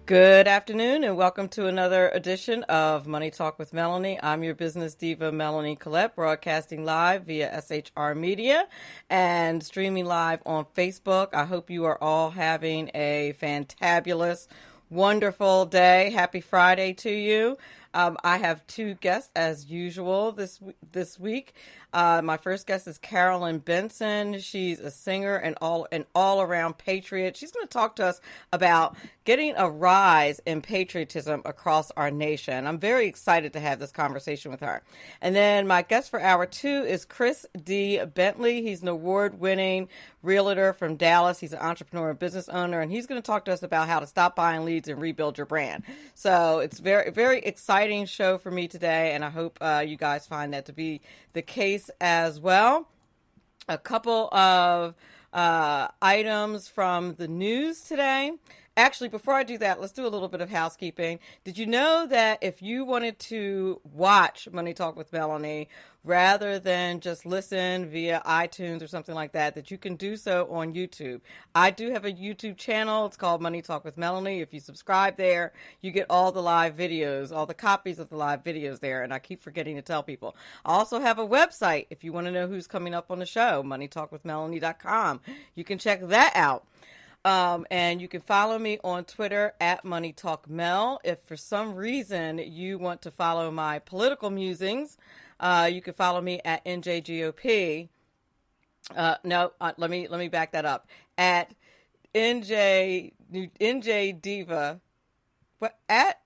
Good afternoon and welcome to another edition of Money Talk with Melanie. I'm your business diva, Melanie Collette, broadcasting live via SHR Media and streaming live on Facebook. I hope you are all having a fantabulous, wonderful day. Happy Friday to you. I have two guests as usual this week. My first guest is Carolyn Benson. She's a singer and all around patriot. She's going to talk to us about getting a rise in patriotism across our nation. I'm very excited to have this conversation with her. And then my guest for hour two is Chris D. Bentley. He's an award-winning realtor from Dallas. He's an entrepreneur and business owner, and he's going to talk to us about how to stop buying leads and rebuild your brand. So it's very, very exciting show for me today, and I hope you guys find that to be the case as well. A couple of items from the news today. Actually, before I do that, let's do a little bit of housekeeping. Did you know that if you wanted to watch Money Talk with Melanie rather than just listen via iTunes or something like that, that you can do so on YouTube? I do have a YouTube channel. It's called Money Talk with Melanie. If you subscribe there, you get all the live videos, all the copies of the live videos there, and I keep forgetting to tell people. I also have a website if you want to know who's coming up on the show, moneytalkwithmelanie.com. You can check that out. And you can follow me on Twitter at MoneyTalkMel. If for some reason you want to follow my political musings, you can follow me at NJGOP. Let me back that up. At NJ Diva. What at?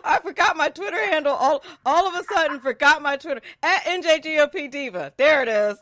I forgot my Twitter handle. All of a sudden, forgot my Twitter at NJGOP Diva. There it is.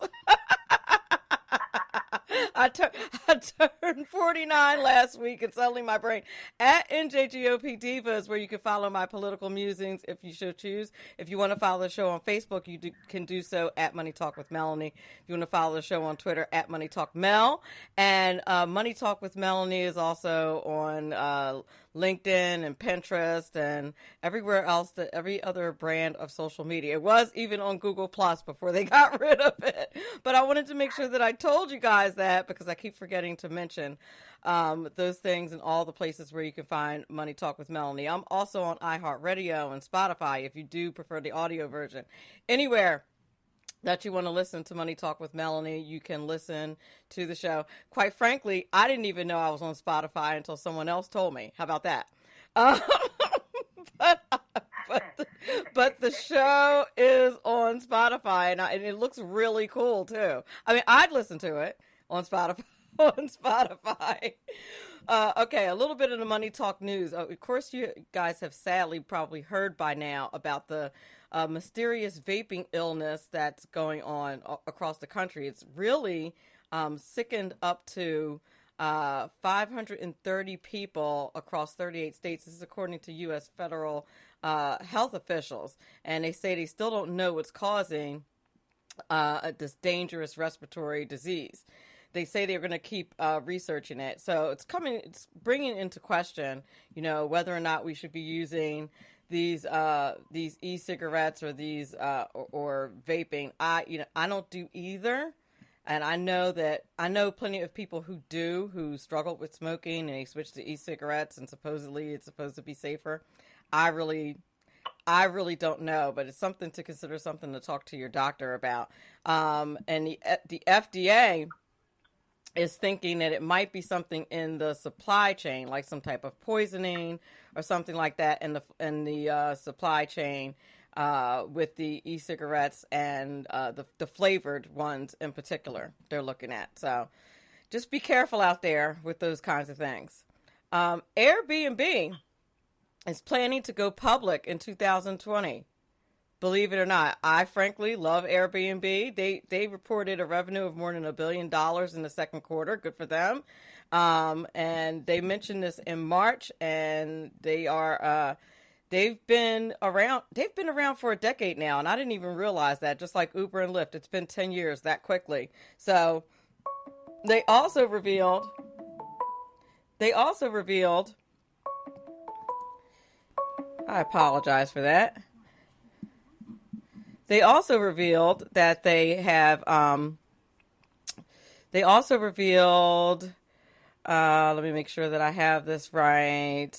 I turned 49 last week, and suddenly my brain at NJGOP Diva is where you can follow my political musings if you should choose. If you want to follow the show on Facebook, you can do so at Money Talk with Melanie. If you want to follow the show on Twitter at Money Talk Mel, and Money Talk with Melanie is also on LinkedIn and Pinterest and everywhere else, every other brand of social media. It was even on Google Plus before they got rid of it. But I wanted to make sure that I told you guys that because I keep forgetting to mention those things and all the places where you can find Money Talk with Melanie. I'm also on iHeartRadio and Spotify if you do prefer the audio version. Anywhere that you want to listen to Money Talk with Melanie, you can listen to the show. Quite frankly, I didn't even know I was on Spotify until someone else told me. How about that? But the show is on Spotify, and it looks really cool too. I mean, I'd listen to it on Spotify. Okay, a little bit of the Money Talk news. Of course, you guys have sadly probably heard by now about the mysterious vaping illness that's going on across the country. It's really sickened up to 530 people across 38 states. This is according to U.S. federal health officials. And they say they still don't know what's causing this dangerous respiratory disease. They say they're going to keep researching it. So it's bringing into question, whether or not we should be using these e-cigarettes or these or vaping. I don't do either. And I know plenty of people who struggle with smoking and they switch to e-cigarettes and supposedly it's supposed to be safer. I really don't know, but it's something to consider, something to talk to your doctor about. And the FDA is thinking that it might be something in the supply chain, like some type of poisoning or something like that in the supply chain with the e-cigarettes and the flavored ones in particular they're looking at. So just be careful out there with those kinds of things. Airbnb is planning to go public in 2020. Believe it or not, I frankly love Airbnb. They reported a revenue of more than $1 billion in the second quarter. Good for them. And they mentioned this in March, and they've been around for a decade now, and I didn't even realize that. Just like Uber and Lyft, it's been 10 years that quickly. So they also revealed. I apologize for that. They also revealed that they have. They also revealed let me make sure that I have this right.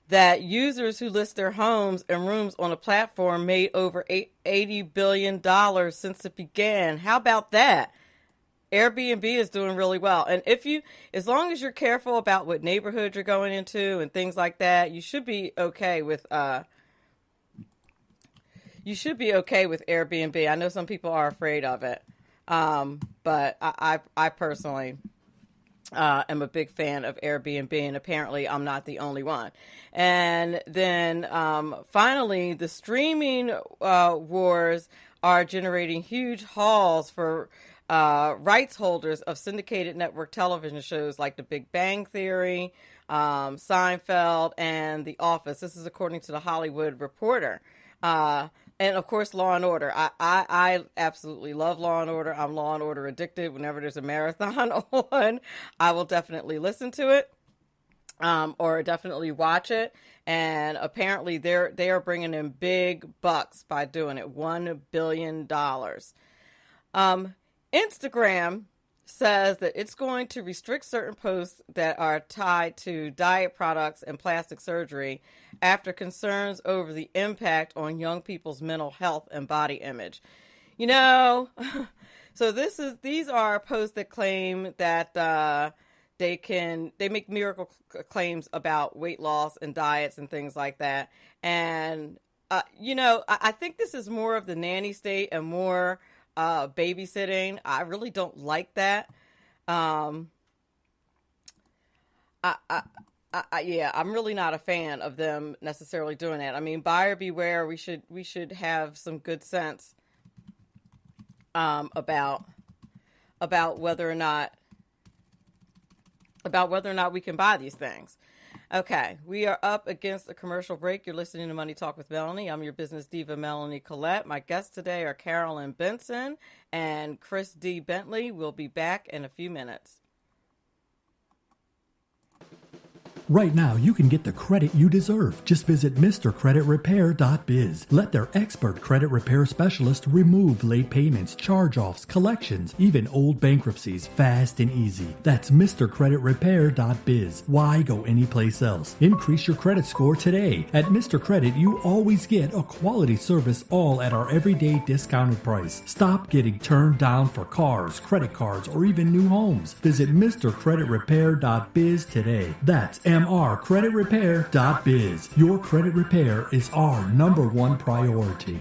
That users who list their homes and rooms on a platform made over $80 billion since it began. How about that? Airbnb is doing really well. And as long as you're careful about what neighborhood you're going into and things like that, you should be okay with Airbnb. I know some people are afraid of it. But I personally am a big fan of Airbnb, and apparently I'm not the only one. And then finally, the streaming wars are generating huge hauls for rights holders of syndicated network television shows like The Big Bang Theory, Seinfeld, and The Office. This is according to the Hollywood Reporter. And of course, Law and Order. I absolutely love Law and Order. I'm Law and Order addicted. Whenever there's a marathon on, I will definitely listen to it, or definitely watch it. And apparently, they are bringing in big bucks by doing it. $1 billion. Instagram says that it's going to restrict certain posts that are tied to diet products and plastic surgery after concerns over the impact on young people's mental health and body image. So these are posts that claim that they make miracle claims about weight loss and diets and things like that. And I think this is more of the nanny state and more babysitting. I really don't like that. I'm really not a fan of them necessarily doing that. I mean, buyer beware. We should have some good sense about whether or not we can buy these things. Okay, we are up against a commercial break. You're listening to Money Talk with Melanie. I'm your business diva, Melanie Collette. My guests today are Carolyn Benson and Chris D. Bentley. We'll be back in a few minutes. Right now, you can get the credit you deserve. Just visit MrCreditRepair.biz. Let their expert credit repair specialist remove late payments, charge-offs, collections, even old bankruptcies, fast and easy. That's MrCreditRepair.biz. Why go anyplace else? Increase your credit score today. At Mr. Credit, you always get a quality service, all at our everyday discounted price. Stop getting turned down for cars, credit cards, or even new homes. Visit MrCreditRepair.biz today. That's MrCreditRepair.biz. Your credit repair is our #1 priority.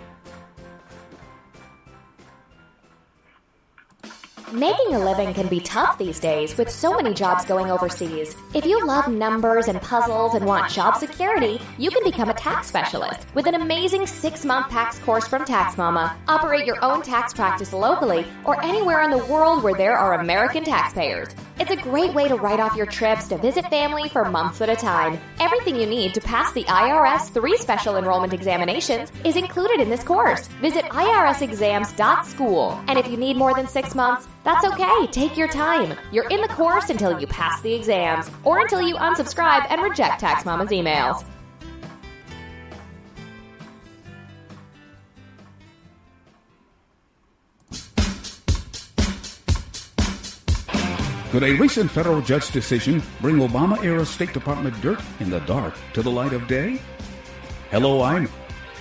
Making a living can be tough these days with so many jobs going overseas. If you love numbers and puzzles and want job security, you can become a tax specialist with an amazing 6-month tax course from Tax Mama. Operate your own tax practice locally or anywhere in the world where there are American taxpayers. It's a great way to write off your trips to visit family for months at a time. Everything you need to pass the IRS 3 special enrollment examinations is included in this course. Visit irsexams.school. And if you need more than 6 months, that's okay. Take your time. You're in the course until you pass the exams or until you unsubscribe and reject Tax Mama's emails. Could a recent federal judge decision bring Obama-era State Department dirt in the dark to the light of day? Hello, I'm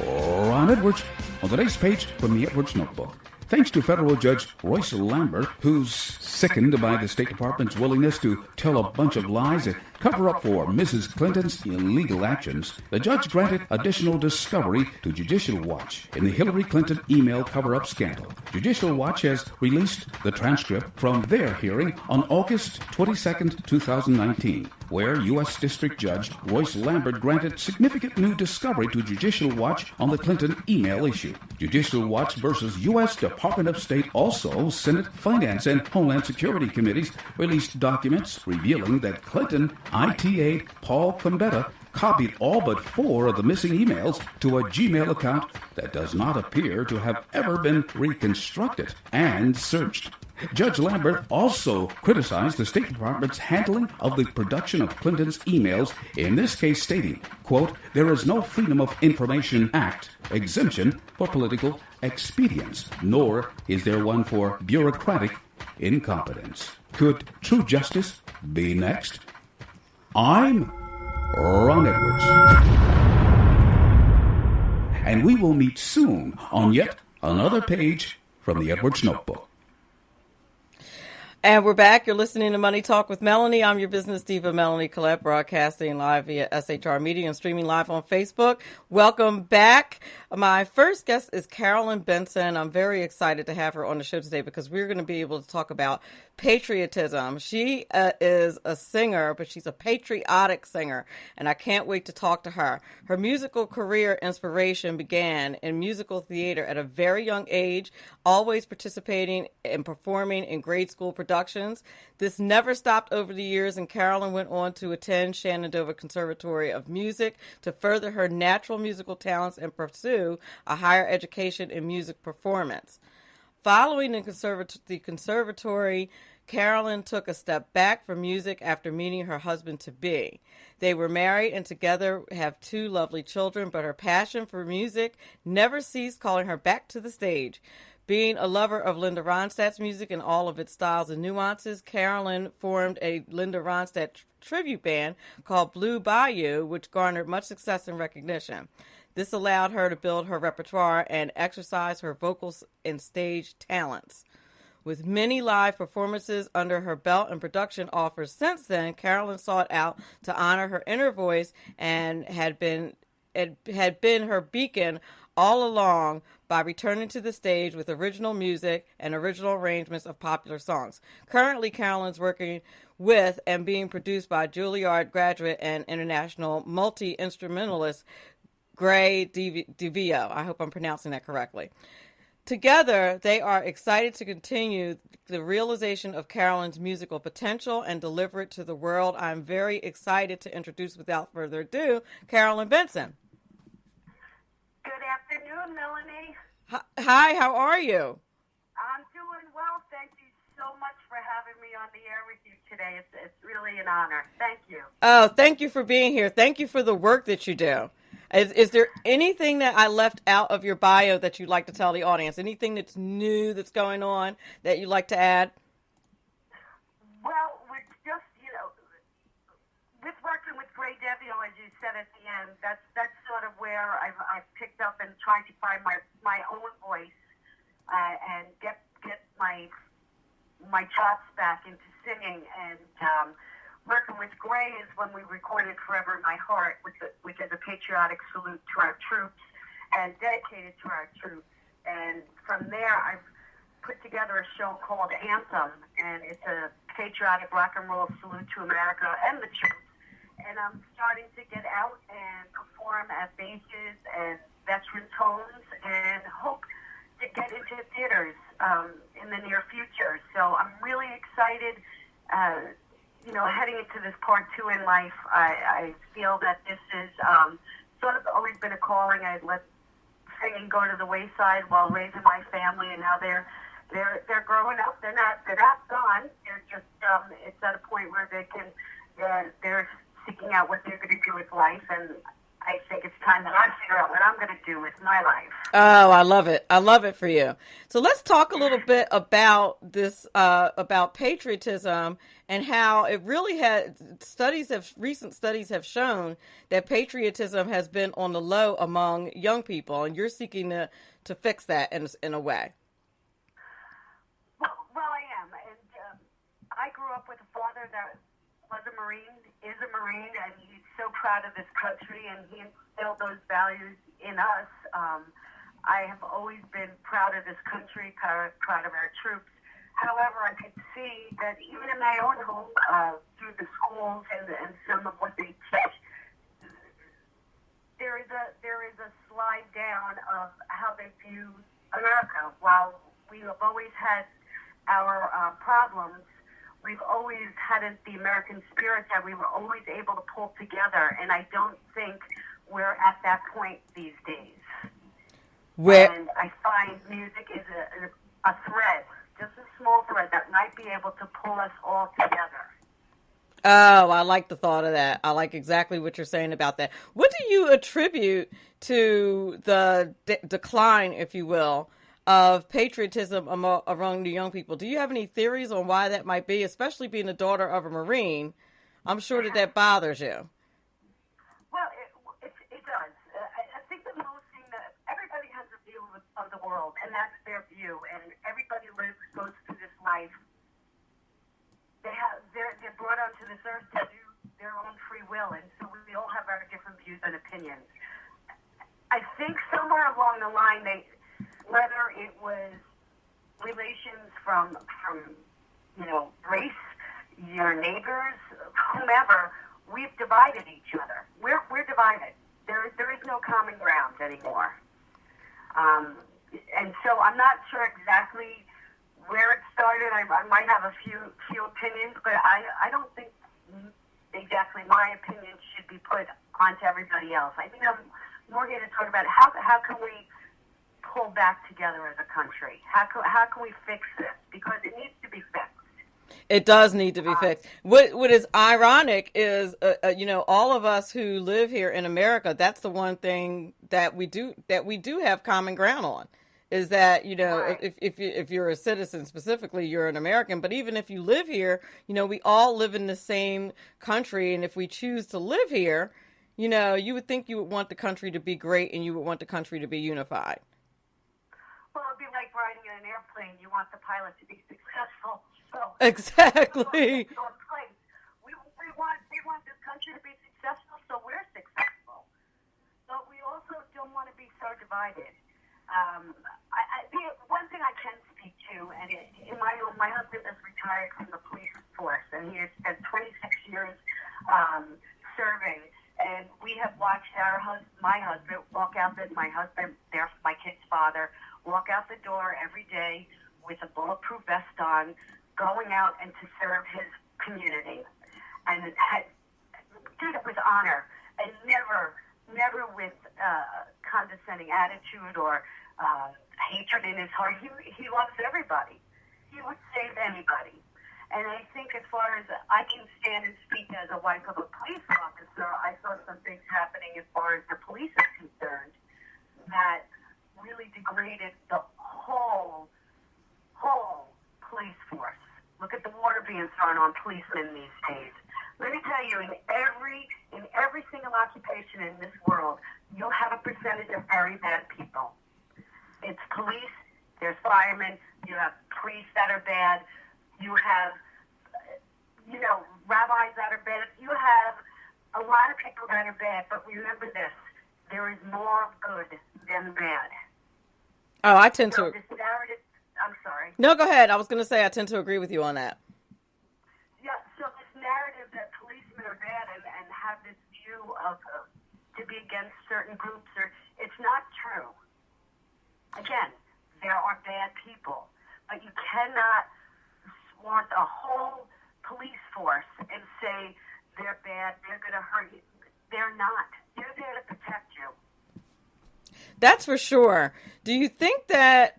Ron Edwards. On today's page from the Edwards Notebook. Thanks to federal judge Royce Lambert, who's sickened by the State Department's willingness to tell a bunch of lies and cover up for Mrs. Clinton's illegal actions, the judge granted additional discovery to Judicial Watch in the Hillary Clinton email cover-up scandal. Judicial Watch has released the transcript from their hearing on August 22, 2019, where U.S. District Judge Royce Lambert granted significant new discovery to Judicial Watch on the Clinton email issue. Judicial Watch versus U.S. Department of State, also Senate Finance and Homeland Security Committees, released documents revealing that Clinton IT aide Paul Combetta copied all but 4 of the missing emails to a Gmail account that does not appear to have ever been reconstructed and searched. Judge Lambert also criticized the State Department's handling of the production of Clinton's emails, in this case stating, quote, "There is no Freedom of Information Act exemption for political expedience, nor is there one for bureaucratic incompetence." Could true justice be next? I'm Ron Edwards. And we will meet soon on yet another page from the Edwards Notebook. And we're back. You're listening to Money Talk with Melanie. I'm your business diva, Melanie Collette, broadcasting live via SHR Media and streaming live on Facebook. Welcome back. My first guest is Carolyn Benson. I'm very excited to have her on the show today because we're going to be able to talk about patriotism. She is a singer, but she's a patriotic singer, and I can't wait to talk to her. Her musical career inspiration began in musical theater at a very young age, always participating and performing in grade school productions. This never stopped over the years, and Carolyn went on to attend Shenandoah Conservatory of Music to further her natural musical talents and pursue a higher education in music performance. Following the conservatory, Carolyn took a step back from music after meeting her husband-to-be. They were married and together have 2 lovely children, but her passion for music never ceased, calling her back to the stage. Being a lover of Linda Ronstadt's music and all of its styles and nuances, Carolyn formed a Linda Ronstadt tribute band called Blue Bayou, which garnered much success and recognition. This allowed her to build her repertoire and exercise her vocals and stage talents. With many live performances under her belt and production offers since then, Carolyn sought out to honor her inner voice and had been her beacon all along by returning to the stage with original music and original arrangements of popular songs. Currently, Carolyn's working with and being produced by Juilliard graduate and international multi-instrumentalist Gray DeVio. I hope I'm pronouncing that correctly. Together, they are excited to continue the realization of Carolyn's musical potential and deliver it to the world. I'm very excited to introduce, without further ado, Carolyn Benson. Good afternoon, Melanie. Hi, how are you? I'm doing well. Thank you so much for having me on the air with you today. It's really an honor. Thank you. Oh, thank you for being here. Thank you for the work that you do. Is there anything that I left out of your bio that you'd like to tell the audience? Anything that's new that's going on that you'd like to add? Well, with just, with working with Gray DeVio, as you said at the end, that's sort of where I've picked up and tried to find my own voice and get my chops back into singing. And working with Gray is when we recorded Forever in My Heart, which is a patriotic salute to our troops and dedicated to our troops. And from there, I've put together a show called Anthem, and it's a patriotic rock and roll salute to America and the troops. And I'm starting to get out and perform at bases and veterans homes and hope to get into theaters in the near future. So I'm really excited. Heading into this part 2 in life, I feel that this is sort of always been a calling. I let singing go to the wayside while raising my family, and now they're growing up. They're not gone. They're just it's at a point where they're seeking out what they're going to do with life, and I think it's time that I figure out what I'm going to do with my life. Oh, I love it. I love it for you. So let's talk a little bit about this, about patriotism and how it really had recent studies have shown that patriotism has been on the low among young people, and you're seeking to fix that in a way. Well, I am. And I grew up with a father that was a Marine, is a Marine, and he's so proud of this country, and he instilled those values in us. I have always been proud of this country, proud of our troops. However, I could see that even in my own home, through the schools and some of what they teach, there is a slide down of how they view America. While we have always had our problems, we've always had the American spirit that we were always able to pull together, and I don't think we're at that point these days. And I find music is a thread, just a small thread that might be able to pull us all together. Oh, I like the thought of that. I like exactly what you're saying about that. What do you attribute to the decline, if you will, of patriotism among the young people. Do you have any theories on why that might be, especially being the daughter of a Marine? I'm sure that bothers you. Well, it does. I think the most thing that everybody has a view of the world, and that's their view, and everybody goes through this life. They're brought onto this earth to do their own free will, and so we all have our different views and opinions. I think somewhere along the line, whether it was relations from race, your neighbors, whomever, we've divided each other. We're divided. There is no common ground anymore. And so I'm not sure exactly where it started. I might have a few opinions, but I don't think exactly my opinion should be put onto everybody else. I think I'm more here to talk about how can we pull back together as a country? How can we fix this? Because it needs to be fixed. It does need to be fixed. What is ironic is, all of us who live here in America, that's the one thing that we do have common ground on, is that, Right. if you're a citizen specifically, you're an American. But even if you live here, we all live in the same country. And if we choose to live here, you would think you would want the country to be great and you would want the country to be unified. Well, it'd be like riding in an airplane. You want the pilot to be successful. So Exactly. We want this country to be successful, so we're successful. But we also don't want to be so divided. One thing I can speak to, and my husband is retired from the police force, and he has spent 26 years serving. And we have watched my husband walk out my kid's father, walk out the door every day with a bulletproof vest on, going out and to serve his community, and did it with honor, and never with condescending attitude or hatred in his heart. He loves everybody. He would save anybody. And I think as far as I can stand and speak as a wife of a police officer, I saw some things happening as far as the police is concerned that really degraded the whole police force. Look at the water being thrown on policemen these days. Let me tell you, in every single occupation in this world, you'll have a percentage of very bad people. It's police, there's firemen, you have priests that are bad, you have, rabbis that are bad, you have a lot of people that are bad, but remember this, there is more good than bad. Oh, I tend to... This narrative, I'm sorry. No, go ahead. I was going to say I tend to agree with you on that. Yeah, so this narrative that policemen are bad and have this view of to be against certain groups, it's not true. Again, there are bad people, but you cannot want a whole police force and say they're bad, they're going to hurt you. They're not. They're there to protect you. That's for sure. Do you think that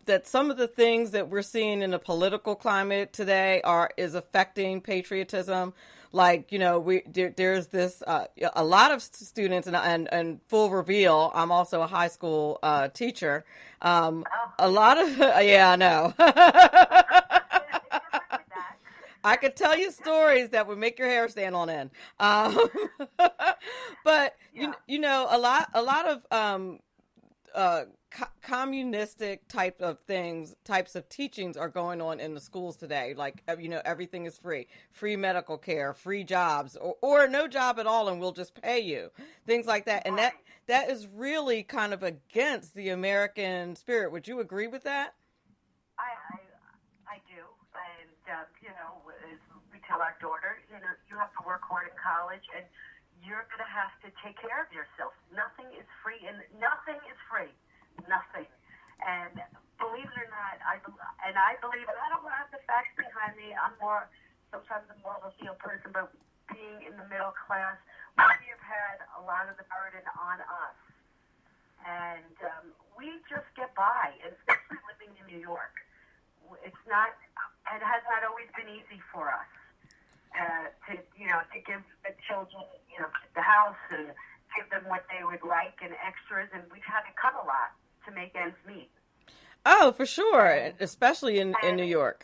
that some of the things that we're seeing in the political climate today is affecting patriotism? Like, there's this a lot of students, and full reveal, I'm also a high school teacher. A lot of yeah, I know. I could tell you stories that would make your hair stand on end. But Yeah. a lot of communistic types of teachings are going on in the schools today. Like, everything is free medical care, free jobs, or no job at all, and we'll just pay you, things like that. And that is really kind of against the American spirit. Would you agree with that? I do, and as we tell our daughter, you have to work hard in college, and you're going to have to take care of yourself. Nothing is free, and nothing is free. Nothing. And believe it or not, I believe, and I don't have the facts behind me. Sometimes I'm more of a field person, but being in the middle class, we have had a lot of the burden on us. And we just get by, and especially living in New York. It has not always been easy for us to give the children, the house and give them what they would like and extras, and we've had to cut a lot to make ends meet. Oh, for sure, especially in New York.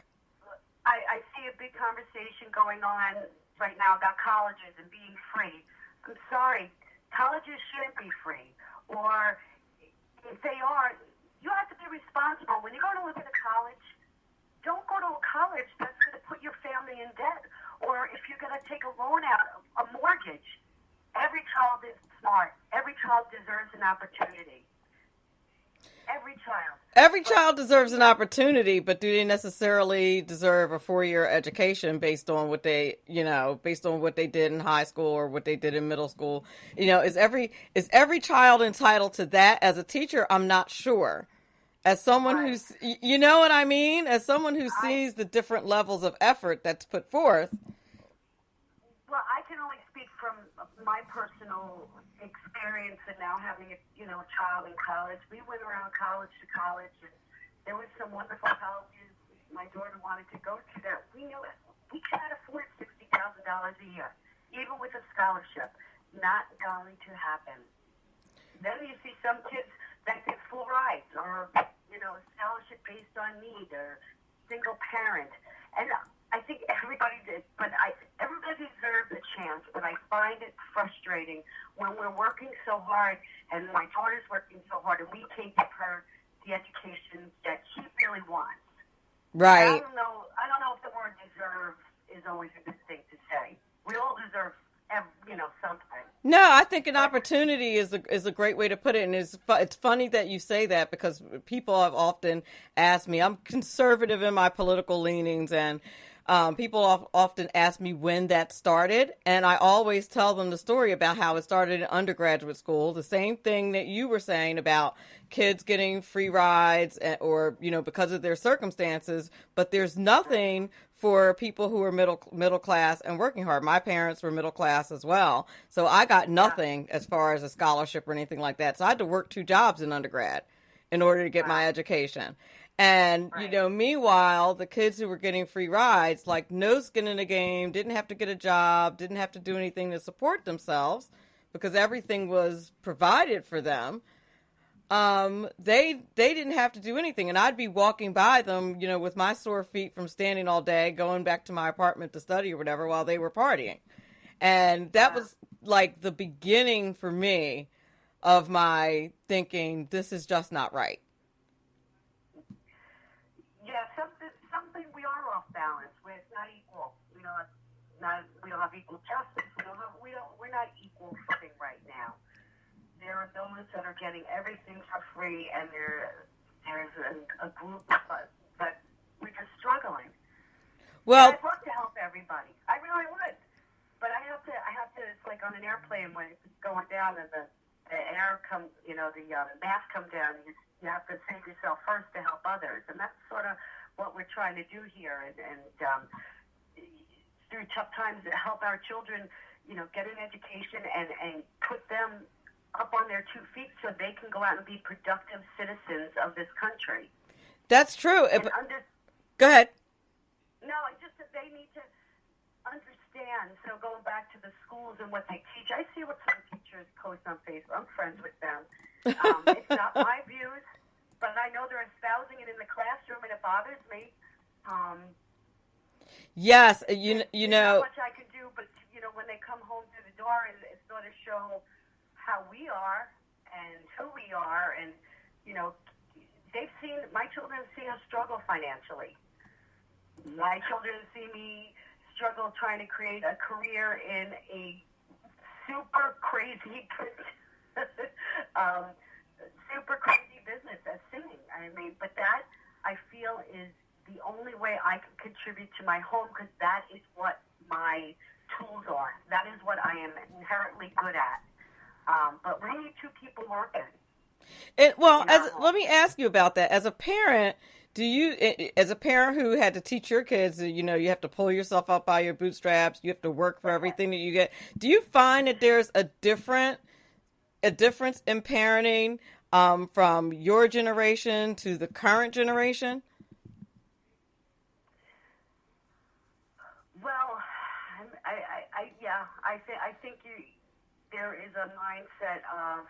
I see a big conversation going on right now about colleges and being free. I'm sorry, colleges shouldn't be free. Or if they are, you have to be responsible. When you're going to live in a college, don't go to a college that's going to put your family in debt. Or if you're going to take a loan out, a mortgage, every child is smart. Every child deserves an opportunity. Every child. Every child deserves an opportunity, but do they necessarily deserve a 4-year education based on what they, based on what they did in high school or what they did in middle school? Is every child entitled to that? As a teacher, I'm not sure. As someone who's, you know what I mean? As someone who sees the different levels of effort that's put forth. Well, I can only speak from my personal experience and now having a child in college. We went around college to college, and there was some wonderful colleges my daughter wanted to go to that we knew we can't afford $60,000 a year, even with a scholarship. Not going to happen. Then you see some kids that get full rides, or a scholarship based on need, or single parent, and I think everybody did, but everybody deserves a chance. But I find it frustrating when we're working so hard, and my daughter's working so hard, and we can't give her the education that she really wants. Right. I don't know if the word deserve is always a good thing to say. We all deserve, something. No, I think an opportunity is a great way to put it, and it's funny that you say that, because people have often asked me. I'm conservative in my political leanings, and people often ask me when that started, and I always tell them the story about how it started in undergraduate school. The same thing that you were saying about kids getting free rides, or because of their circumstances. But there's nothing for people who are middle class and working hard. My parents were middle class as well, so I got nothing as far as a scholarship or anything like that. So I had to work 2 jobs in undergrad in order to get my education. And, meanwhile, the kids who were getting free rides, like no skin in the game, didn't have to get a job, didn't have to do anything to support themselves because everything was provided for them. They didn't have to do anything. And I'd be walking by them, with my sore feet from standing all day, going back to my apartment to study or whatever while they were partying. And that was like the beginning for me of my thinking, this is just not right. Yeah, something we are off balance. We're not equal. We don't have equal justice. We're not equal footing right now. There are those that are getting everything for free, and there's a group of us that we're just struggling. Well, I'd love to help everybody. I really would, but I have to. It's like on an airplane when it's going down and the air comes, the mask comes down. You have to save yourself first to help others, and that's sort of what we're trying to do here. And through tough times, to help our children, get an education and put them up on their 2 feet so they can go out and be productive citizens of this country. That's true. Go ahead. No, it's just that they need to understand. So going back to the schools and what they teach, I see what some teachers post on Facebook. I'm friends with them. It's not my views, but I know they're espousing it in the classroom, and it bothers me. Yes, There's not much I can do, but when they come home through the door, it sort of show how we are and who we are, and my children have seen us struggle financially. My children see me struggle trying to create a career in a super crazy business as singing. But that I feel is the only way I can contribute to my home, because that is what my tools are. That is what I am inherently good at. But we need 2 people working. Let me ask you about that. As a parent, as a parent who had to teach your kids, you have to pull yourself up by your bootstraps, you have to work for everything that you get. Do you find that there's a difference in parenting from your generation to the current generation? Well, I think there is a mindset of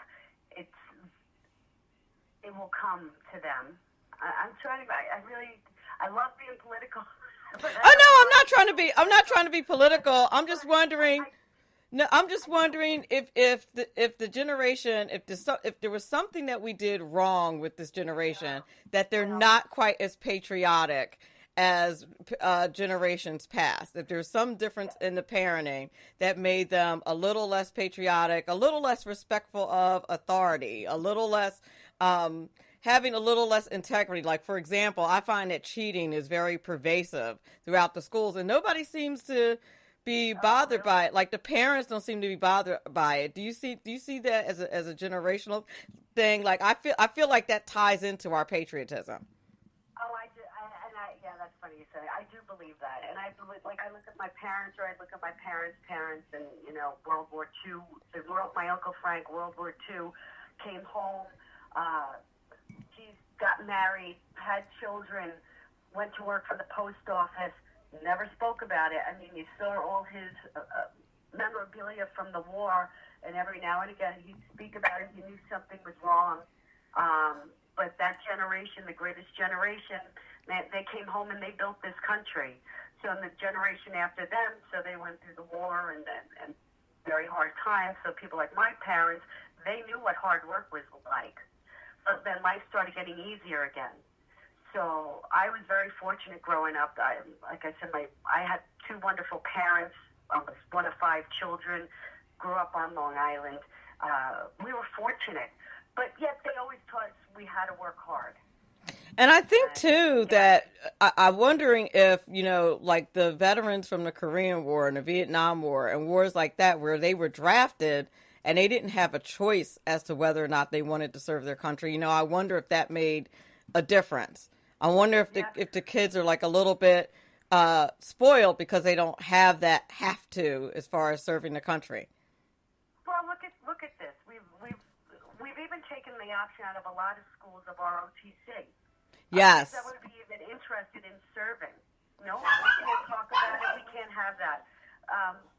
it will come to them. I'm trying to. I love being political. Oh no, I'm not trying to be political. I'm just wondering. No, I'm just wondering if the generation, if there was something that we did wrong with this generation, that they're not quite as patriotic as generations past. If there's some difference in the parenting that made them a little less patriotic, a little less respectful of authority, a little less having a little less integrity. Like, for example, I find that cheating is very pervasive throughout the schools, and nobody seems to be bothered by it. Like, the parents don't seem to be bothered by it. Do you see that as a generational thing? Like, I feel like that ties into our patriotism. Oh, I do, yeah, that's funny you say. I do believe that, and I believe, like, I look at my parents, or I look at my parents' parents, and World War II. My Uncle Frank, World War II, came home. He got married, had children, went to work for the post office. Never spoke about it. I mean, you saw all his memorabilia from the war, and every now and again he'd speak about it. He knew something was wrong. But that generation, the greatest generation, they came home and they built this country. So in the generation after them, so they went through the war and very hard times. So people like my parents, they knew what hard work was like. But then life started getting easier again. So I was very fortunate growing up. Like I said, I had two wonderful parents. I was one of 5 children. Grew up on Long Island. We were fortunate, but yet they always taught us we had to work hard. And I think too that I'm wondering if like the veterans from the Korean War and the Vietnam War and wars like that, where they were drafted and they didn't have a choice as to whether or not they wanted to serve their country. I wonder if that made a difference. I wonder if the kids are like a little bit spoiled because they don't have that have to as far as serving the country. Well, look at this. We've even taken the option out of a lot of schools of ROTC. Yes. That would be even interested in serving. No, we can't talk about it. We can't have that.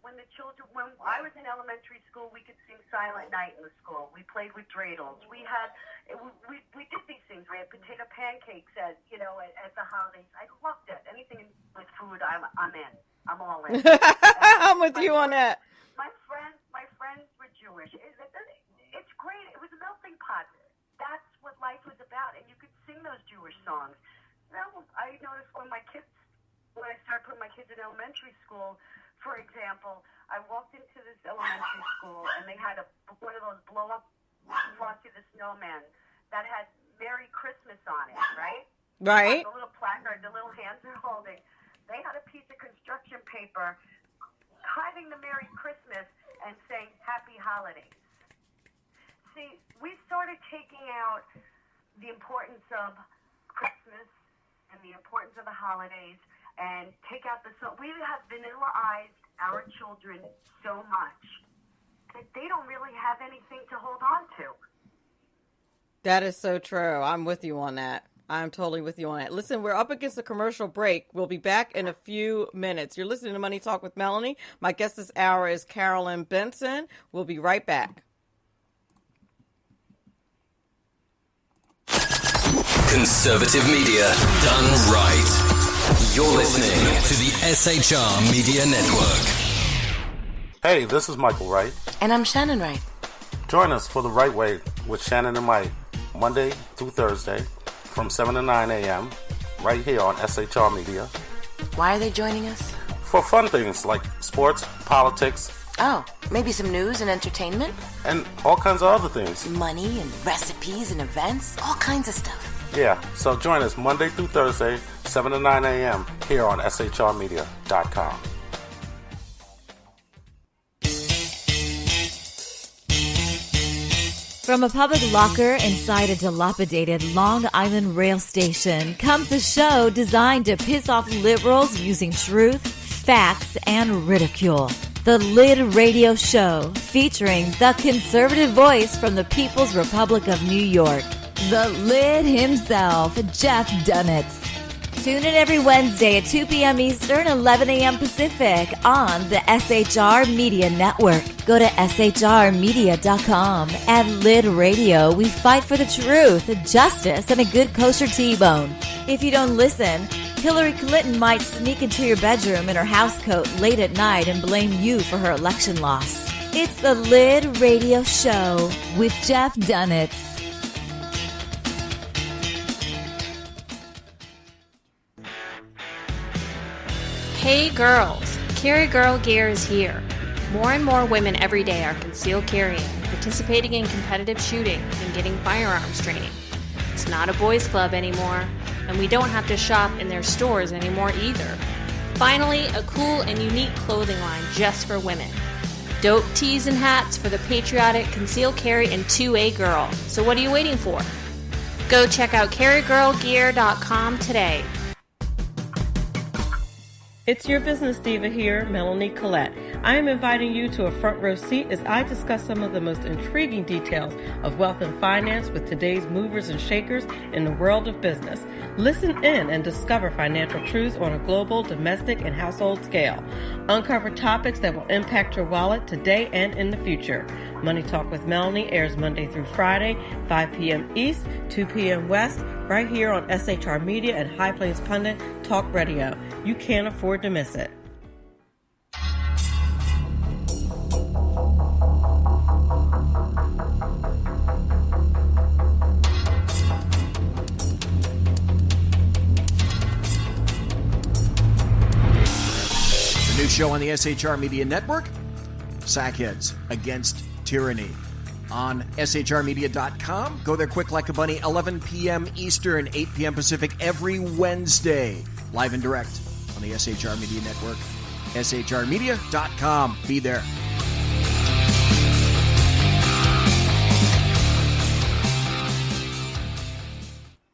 When I was in elementary school, we could sing Silent Night in the school. We played with dreidels. We did these things. We had potato pancakes at the holidays. I loved it. Anything with food, I'm in. I'm all in. I'm with you on that. My friends were Jewish. It's great. It was a melting pot. That's what life was about, and you could sing those Jewish songs. I noticed when I started putting my kids in elementary school. For example, I walked into this elementary school, and they had one of those blow-up Frosty the Snowman that had Merry Christmas on it, right? Right. The little placard, the little hands are holding. They had a piece of construction paper hiding the Merry Christmas and saying Happy Holidays. See, we started taking out the importance of Christmas and the importance of the holidays and take out we have vanilla-ized our children so much that they don't really have anything to hold on to. That is so true. I'm with you on that. I'm totally with you on that. Listen, we're up against a commercial break. We'll be back in a few minutes. You're listening to Money Talk with Melanie. My guest this hour is Carolyn Benson. We'll be right back. Conservative media done right. You're listening to the SHR Media Network. Hey, this is Michael Wright. And I'm Shannon Wright. Join us for The Right Way with Shannon and Mike, Monday through Thursday from 7 to 9 a.m. right here on SHR Media. Why are they joining us? For fun things like sports, politics. Oh, maybe some news and entertainment? And all kinds of other things. Money and recipes and events, all kinds of stuff. Yeah, so join us Monday through Thursday, 7 to 9 a.m. here on shrmedia.com. From a public locker inside a dilapidated Long Island rail station comes a show designed to piss off liberals using truth, facts, and ridicule. The Lid Radio Show, featuring the conservative voice from the People's Republic of New York, the Lid himself, Jeff Dunitz. Tune in every Wednesday at 2 p.m. Eastern, 11 a.m. Pacific on the SHR Media Network. Go to shrmedia.com. At Lid Radio, we fight for the truth, justice, and a good kosher T-bone. If you don't listen, Hillary Clinton might sneak into your bedroom in her housecoat late at night and blame you for her election loss. It's the Lid Radio Show with Jeff Dunitz. Hey girls, Carry Girl Gear is here. More and more women every day are concealed carrying, participating in competitive shooting, and getting firearms training. It's not a boys' club anymore, and we don't have to shop in their stores anymore either. Finally, a cool and unique clothing line just for women. Dope tees and hats for the patriotic, concealed carry, and 2A girl. So what are you waiting for? Go check out carrygirlgear.com today. It's your business diva here, Melanie Collette. I am inviting you to a front row seat as I discuss some of the most intriguing details of wealth and finance with today's movers and shakers in the world of business. Listen in and discover financial truths on a global, domestic, and household scale. Uncover topics that will impact your wallet today and in the future. Money Talk with Melanie airs Monday through Friday, 5 p.m. East, 2 p.m. West, right here on SHR Media and High Plains Pundit Talk Radio. You can't afford to miss it. The new show on the SHR Media Network, Sackheads Against Tyranny. On shrmedia.com. Go there quick like a bunny, 11 p.m. Eastern, 8 p.m. Pacific every Wednesday. Live and direct on the SHR Media Network. shrmedia.com. Be there.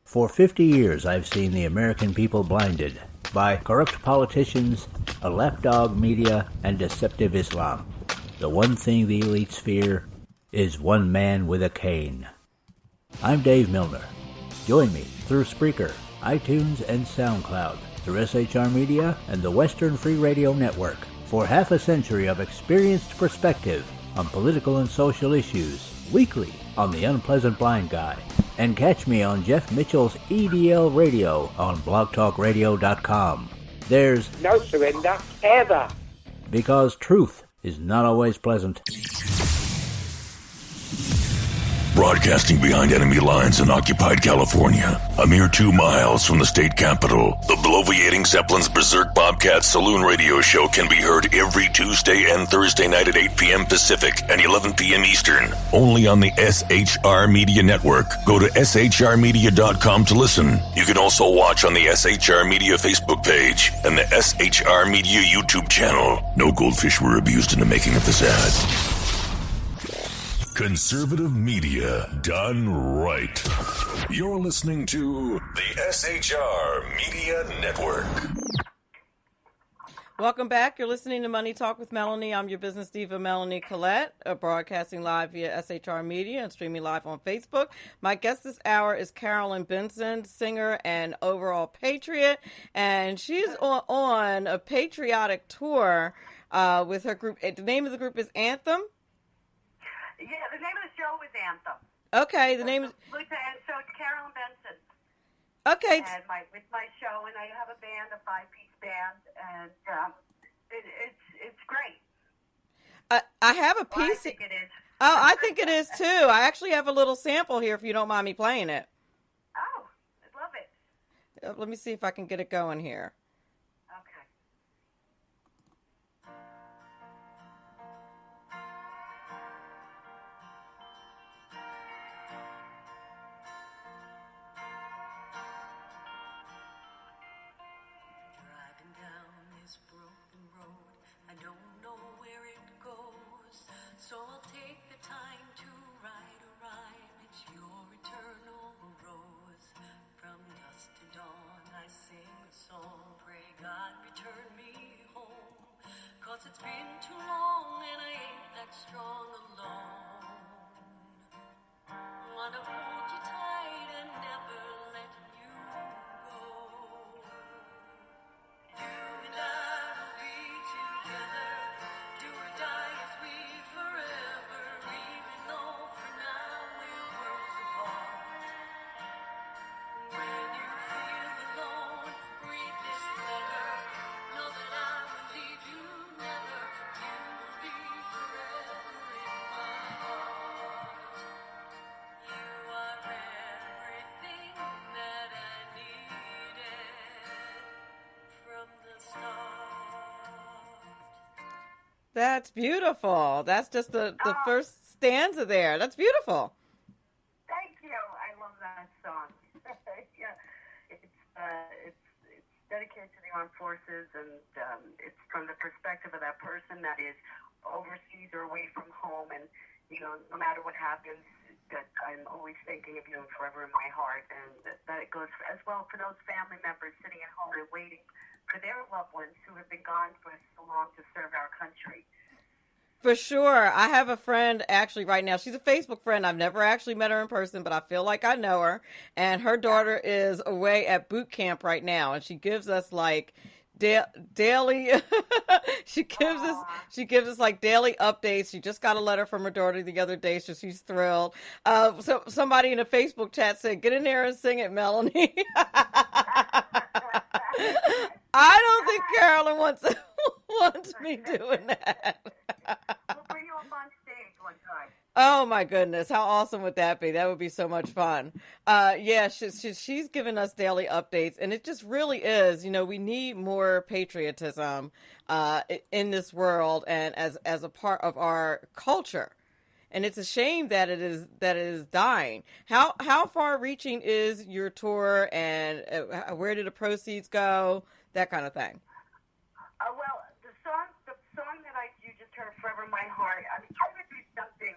For 50 years, I've seen the American people blinded by corrupt politicians, a lapdog media, and deceptive Islam. The one thing the elites fear is one man with a cane. I'm Dave Milner. Join me through Spreaker, iTunes, and SoundCloud, through SHR Media and the Western Free Radio Network, for half a century of experienced perspective on political and social issues, weekly on The Unpleasant Blind Guy. And catch me on Jeff Mitchell's EDL Radio on blogtalkradio.com. There's no surrender, ever. Because truth is not always pleasant. Broadcasting behind enemy lines in occupied California, a mere 2 miles from the state capital, the bloviating Zeppelin's Berserk Bobcat Saloon Radio Show can be heard every Tuesday and Thursday night at 8 p.m. Pacific and 11 p.m. Eastern, only on the SHR Media Network. Go to shrmedia.com to listen. You can also watch on the SHR Media Facebook page and the SHR Media YouTube channel. No goldfish were abused in the making of this ad. Conservative media done right. You're listening to the SHR Media Network. Welcome back. You're listening to Money Talk with Melanie. I'm your business diva, Melanie Collette, broadcasting live via SHR Media and streaming live on Facebook. My guest this hour is Carolyn Benson, singer and overall patriot, and she's on a patriotic tour with her group. The name of the group is Anthem. Yeah, the name of the show is Anthem. Okay, the name is... And so it's Carolyn Benson. Okay. And with my show, and I have a band, a 5-piece band, and it's great. I have a piece... Well, I think it is. Oh, I think it is, too. I actually have a little sample here, if you don't mind me playing it. Oh, I love it. Let me see if I can get it going here. So I'll take the time to write a rhyme. It's your eternal rose. From dusk to dawn I sing a song. Pray God return me home. 'Cause it's been too long and I ain't that strong alone. Wanna hold you tight and never let you go. That's beautiful. That's just the first stanza there. That's beautiful. Thank you. I love that song. Yeah, it's dedicated to the armed forces, and it's from the perspective of that person that is overseas or away from home, and no matter what happens, that I'm always thinking of you and forever in my heart, and that it goes as well for those family members sitting at home and waiting for their loved ones who have been gone for so long to serve our country. For sure. I have a friend actually right now. She's a Facebook friend. I've never actually met her in person, but I feel like I know her. And her daughter is away at boot camp right now, and she gives us like daily she gives us like daily updates. She just got a letter from her daughter the other day, so she's thrilled. So somebody in a Facebook chat said, "Get in there and sing it, Melanie." I don't think Carolyn wants me doing that. We'll bring you up on stage one time. Oh my goodness, how awesome would that be? That would be so much fun. Yeah, she's giving us daily updates, and it just really is. We need more patriotism in this world, and as a part of our culture. And it's a shame that it is dying. How far reaching is your tour, and where do the proceeds go? That kind of thing. Well, the song that you just heard, "Forever in My Heart," I'm trying to do something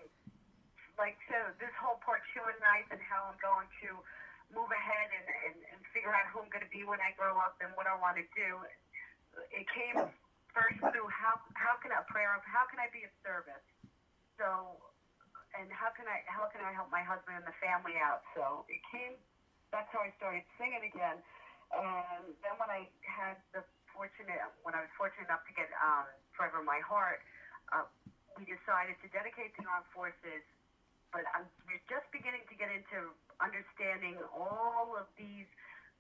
like this whole part 2 in life, and how I'm going to move ahead and figure out who I'm going to be when I grow up and what I want to do. It came first through how can I be of service? So, and how can I help my husband and the family out? So that's how I started singing again. And then when I was fortunate enough to get "Forever in My Heart," we decided to dedicate to the armed forces. But we're just beginning to get into understanding all of these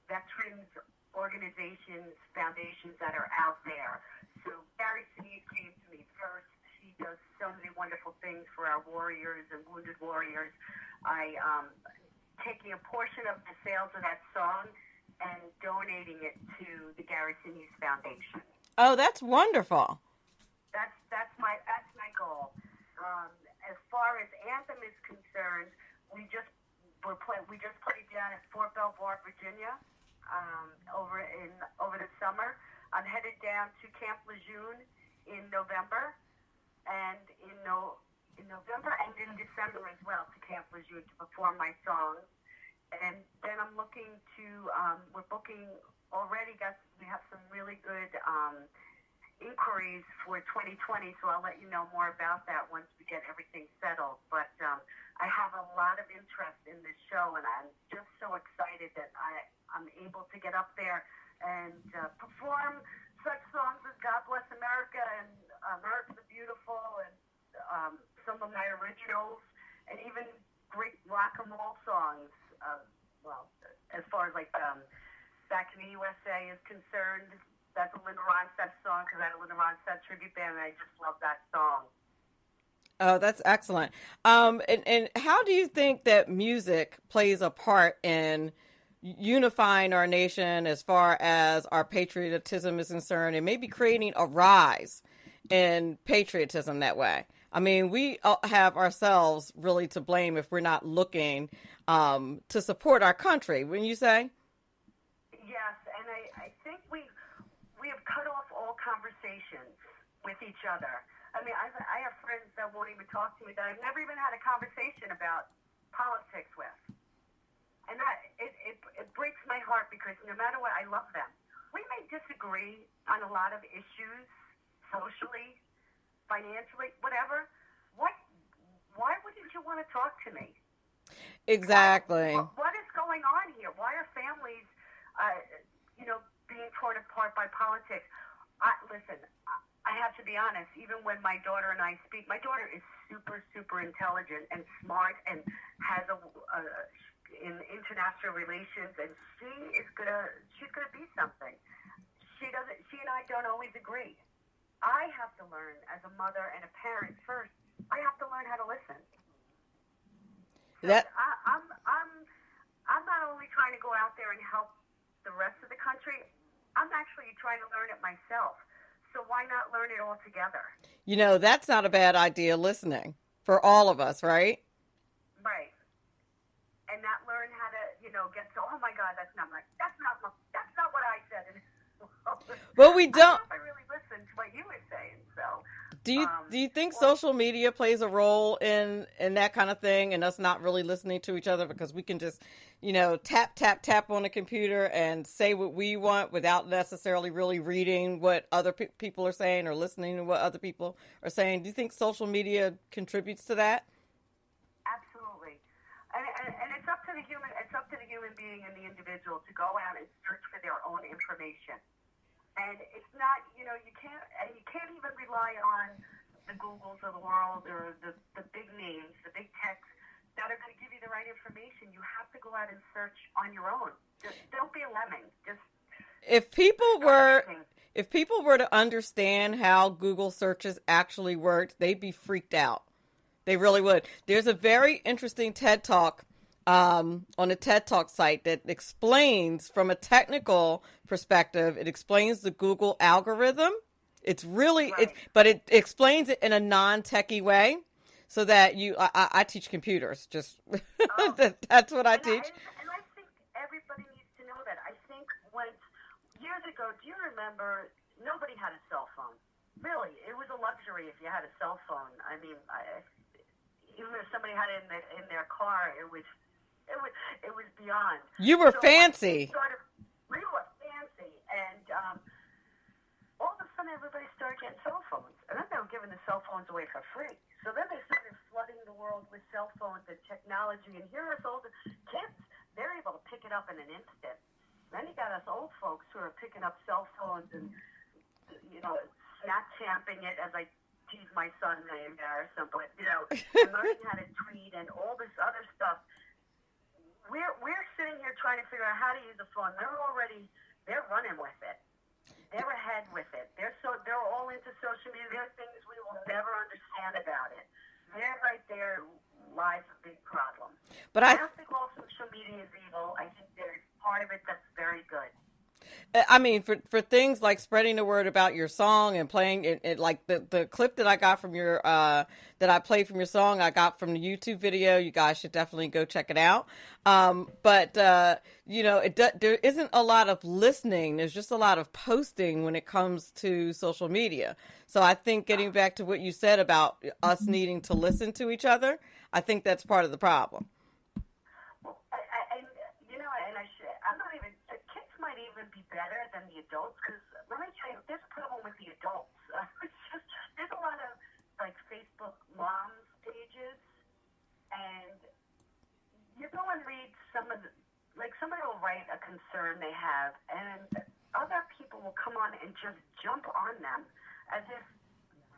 veterans organizations, foundations that are out there. So Gary Sinise came to me first. He does so many wonderful things for our warriors and wounded warriors. I taking a portion of the sales of that song and donating it to the Gary Sinise Foundation. Oh, that's wonderful. That's my goal. As far as Anthem is concerned, we just played down at Fort Belvoir, Virginia, over the summer. I'm headed down to Camp Lejeune in November, and in November and in December as well to Camp Lejeune to perform my songs. And then I'm looking to, we're booking already, we have some really good inquiries for 2020, so I'll let you know more about that once we get everything settled. But I have a lot of interest in this show, and I'm just so excited that I'm able to get up there and perform such songs as "God Bless America" and "America the Beautiful," and some of my originals, and even great rock and roll songs. Well, as far as "Back in the USA" is concerned, that's a Linda Ronstadt song, because I had a Linda Ronstadt tribute band, and I just love that song. Oh, that's excellent. And how do you think that music plays a part in unifying our nation as far as our patriotism is concerned, and maybe creating a rise in patriotism that way? I mean, we have ourselves really to blame if we're not looking to support our country, wouldn't you say? Yes, and I think we have cut off all conversations with each other. I mean, I have friends that won't even talk to me that I've never even had a conversation about politics with. And it breaks my heart, because no matter what, I love them. We may disagree on a lot of issues, socially, financially, whatever. Why wouldn't you want to talk to me? Exactly. What is going on here? Why are families, being torn apart by politics? Listen, I have to be honest, even when my daughter and I speak, my daughter is super, super intelligent and smart and has in international relations, and she's gonna be something. She and I don't always agree. I have to learn as a mother and a parent first. I have to learn how to listen. So I'm not only trying to go out there and help the rest of the country, I'm actually trying to learn it myself. So why not learn it all together? You know, that's not a bad idea, listening for all of us, right? Right. And not learn how to, get so, oh my God, that's not what I said. Well, we I don't don't. know if I really listened to what you were saying, so. Do you think social media plays a role in that kind of thing, and us not really listening to each other because we can just, tap on the computer and say what we want without necessarily really reading what other people are saying or listening to what other people are saying? Do you think social media contributes to that? Absolutely, and it's up to the human being and the individual to go out and search for their own information. And it's not, you can't even rely on the Googles of the world or the big names, the big techs that are going to give you the right information. You have to go out and search on your own. Just don't be a lemming. Just if people were to understand how Google searches actually worked, they'd be freaked out. They really would. There's a very interesting TED Talk on the TED Talk site that explains from a technical perspective, it explains the Google algorithm. It's really, but it explains it in a non-techie way so that I teach computers. Just that's what I teach. And I think everybody needs to know that. I think years ago, do you remember, nobody had a cell phone. Really, it was a luxury if you had a cell phone. I mean, even if somebody had it in their car, it was beyond. You were fancy. We were fancy, and all of a sudden everybody started getting cell phones, and then they were giving the cell phones away for free. So then they started flooding the world with cell phones and technology, and here us older kids, they're able to pick it up in an instant. Then you got us old folks who are picking up cell phones and, Snapchamping it, as I tease my son, I embarrass him, but, and learning how to tweet and all this other stuff. We're sitting here trying to figure out how to use a phone. They're running with it. They're ahead with it. They're all into social media. There are things we will never understand about it. There, right there, lies a big problem. But I don't think all social media is evil. I think there's part of it that's very good. I mean, for things like spreading the word about your song and playing it, like the clip that I got from your that I played from your song, I got from the YouTube video. You guys should definitely go check it out. But there isn't a lot of listening. There's just a lot of posting when it comes to social media. So I think getting back to what you said about us needing to listen to each other, I think that's part of the problem. Be better than the adults, because let me tell you, there's a problem with the adults. There's a lot of Facebook moms pages, and you go and read somebody will write a concern they have, and other people will come on and just jump on them as if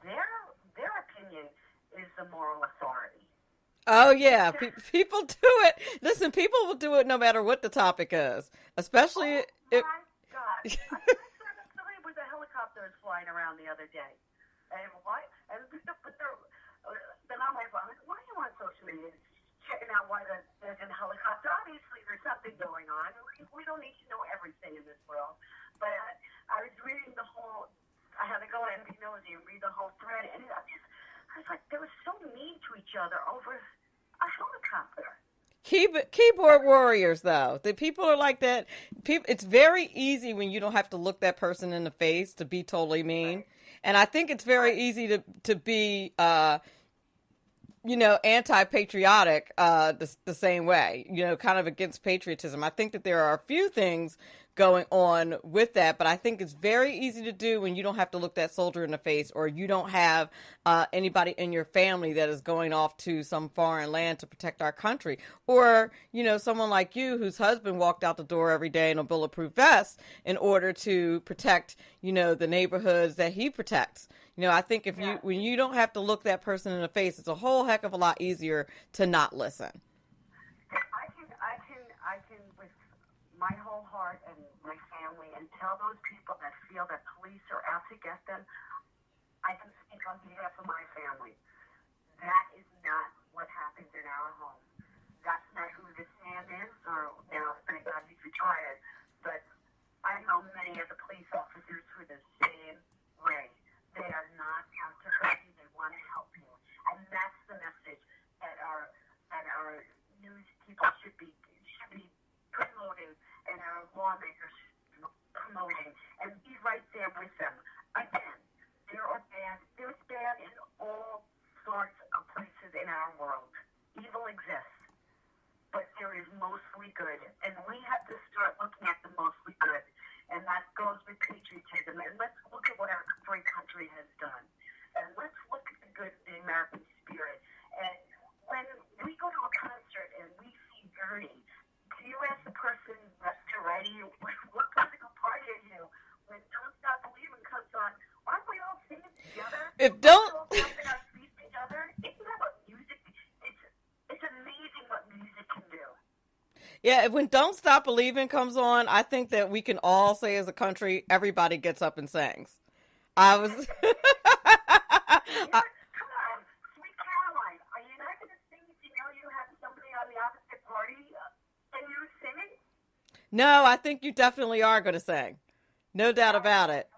their opinion is the moral authority. Oh, yeah. People do it. Listen, people will do it no matter what the topic is, especially my God. I saw somebody with a helicopter flying around the other day. And why? And then I'm like, why are you on social media? Checking out why there's a helicopter. Obviously, there's something going on. We don't need to know everything in this world. But I was reading I had to go and be nosy and read the whole thread. And I was like, they were so mean to each other over a helicopter. Keyboard warriors, though. The people are like that. It's very easy when you don't have to look that person in the face to be totally mean. Right. And I think it's very easy to be, anti-patriotic the same way, kind of against patriotism. I think that there are a few things going on with that, but I think it's very easy to do when you don't have to look that soldier in the face, or you don't have anybody in your family that is going off to some foreign land to protect our country, or someone like you whose husband walked out the door every day in a bulletproof vest in order to protect the neighborhoods that he protects. I think when you don't have to look that person in the face, it's a whole heck of a lot easier to not listen. I can with my whole heart and my family, and tell those people that feel that police are out to get them, I can speak on behalf of my family. That is not what happens in our home. That's not who this man is, or thank God he's retired. But I know many of the police officers who are the same way. They are not out to hurt you. They want to help you, and that's the message that our news people should be promoting, and our lawmakers should be promoting, and be right there with them. Again, there's bad in all sorts of places in our world. Evil exists, but there is mostly good, and we have to start looking at the mostly good, and that goes with patriotism. And let's look at what our great country has done, and let's look at the good in the American spirit. And when we go to a concert and we see Gertie, do you ask the person left to right of you, what political party are you? When Don't Stop Believing comes on, aren't we all singing together? If don't... We're all bumping our feet together. Isn't that what music? It's amazing what music can do. Yeah, when Don't Stop Believing comes on, I think that we can all say as a country, everybody gets up and sings. I was... Come on, sweet Caroline, are you not going to sing if you know you have somebody on the opposite party and you're singing? No, I think you definitely are going to sing. No doubt about it.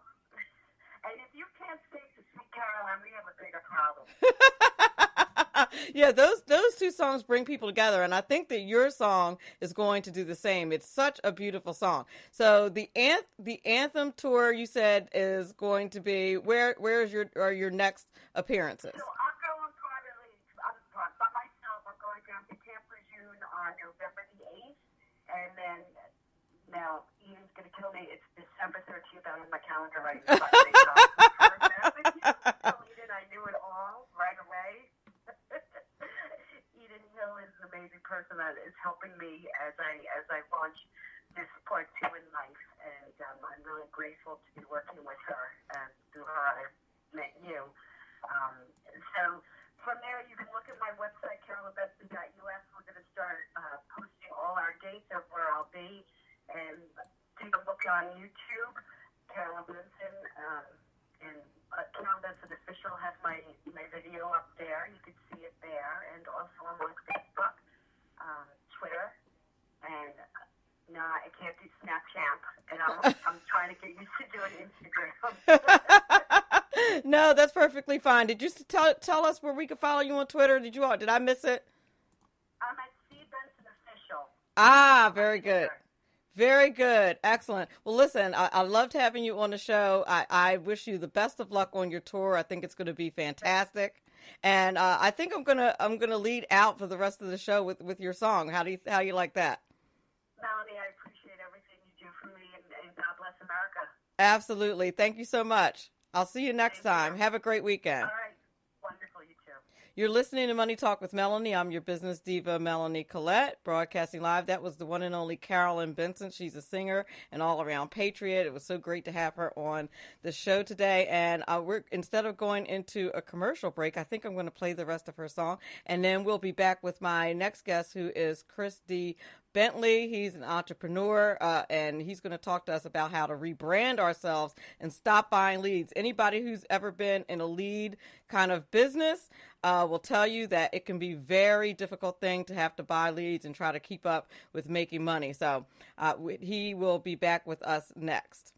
And if you can't sing to Sweet Caroline, we have a bigger problem. Yeah, those two songs bring people together, and I think that your song is going to do the same. It's such a beautiful song. So the anthem tour, you said, is going to be where's your next appearances? So I'm going privately. By myself. I'm going down to Camp Lejeune on November the 8th, and then now Ian's going to kill me. It's December 13th on my calendar right now. I knew it all right away. Eden Hill is an amazing person that is helping me as I launch this part 2 in life, and I'm really grateful to be working with her, and through her I met you. So from there you can look at my website, carolynbenson.us. We're going to start posting all our dates of where I'll be, and take a look on YouTube, Carolyn Benson, and Carolyn Benson Official has my video up there. You can see it there, and also I'm on Facebook, Twitter, and no, I can't do Snapchat, and I'm trying to get used to doing Instagram. No, that's perfectly fine. Did you tell us where we could follow you on Twitter? Did I miss it? I'm at C Benson Official. Ah, very good. Very good. Excellent. Well, listen, I loved having you on the show. I wish you the best of luck on your tour. I think it's going to be fantastic. And I think I'm gonna lead out for the rest of the show with your song. How you like that? Melanie, I appreciate everything you do for me, and God bless America. Absolutely. Thank you so much. I'll see you next time. Have a great weekend. All right. Wonderful. You too. You're listening to Money Talk with Melanie. I'm your business diva, Melanie Collette, broadcasting live. That was the one and only Carolyn Benson. She's a singer and all-around patriot. It was so great to have her on the show today. And instead of going into a commercial break, I think I'm going to play the rest of her song. And then we'll be back with my next guest, who is Chris D. Bentley. He's an entrepreneur, and he's going to talk to us about how to rebrand ourselves and stop buying leads. Anybody who's ever been in a lead kind of business will tell you that it can be a very difficult thing to have to buy leads and try to keep up with making money. So he will be back with us next.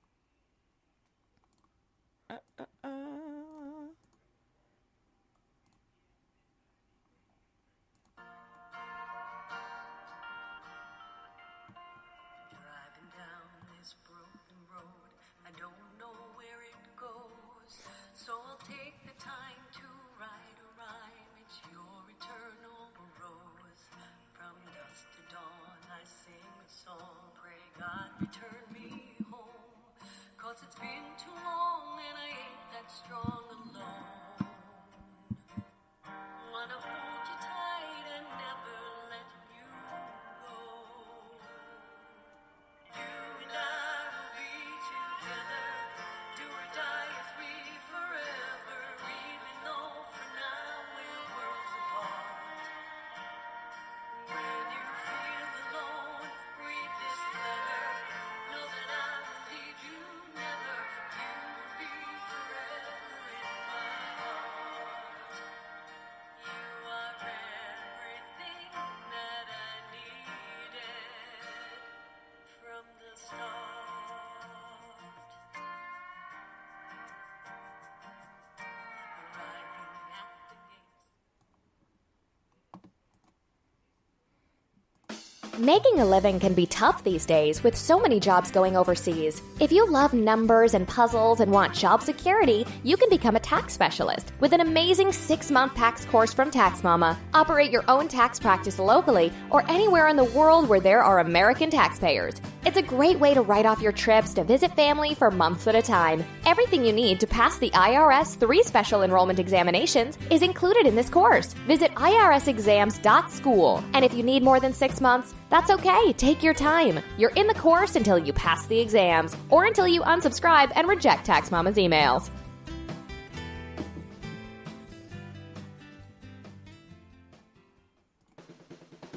It's been too long and I ain't that strong alone. Wanna hold you tight and never let you go. You and I will be together, do or die as we forever, even though for now we're worlds apart. When you feel alone, read this letter, know that I will leave you never. You will be forever in my heart. You are Making a living can be tough these days with so many jobs going overseas. If you love numbers and puzzles and want job security, you can become a tax specialist with an amazing 6-month tax course from Tax Mama. Operate your own tax practice locally or anywhere in the world where there are American taxpayers. It's a great way to write off your trips to visit family for months at a time. Everything you need to pass the IRS 3 special enrollment examinations is included in this course. Visit irsexams.school. And if you need more than 6 months, that's okay. Take your time. You're in the course until you pass the exams or until you unsubscribe and reject Tax Mama's emails.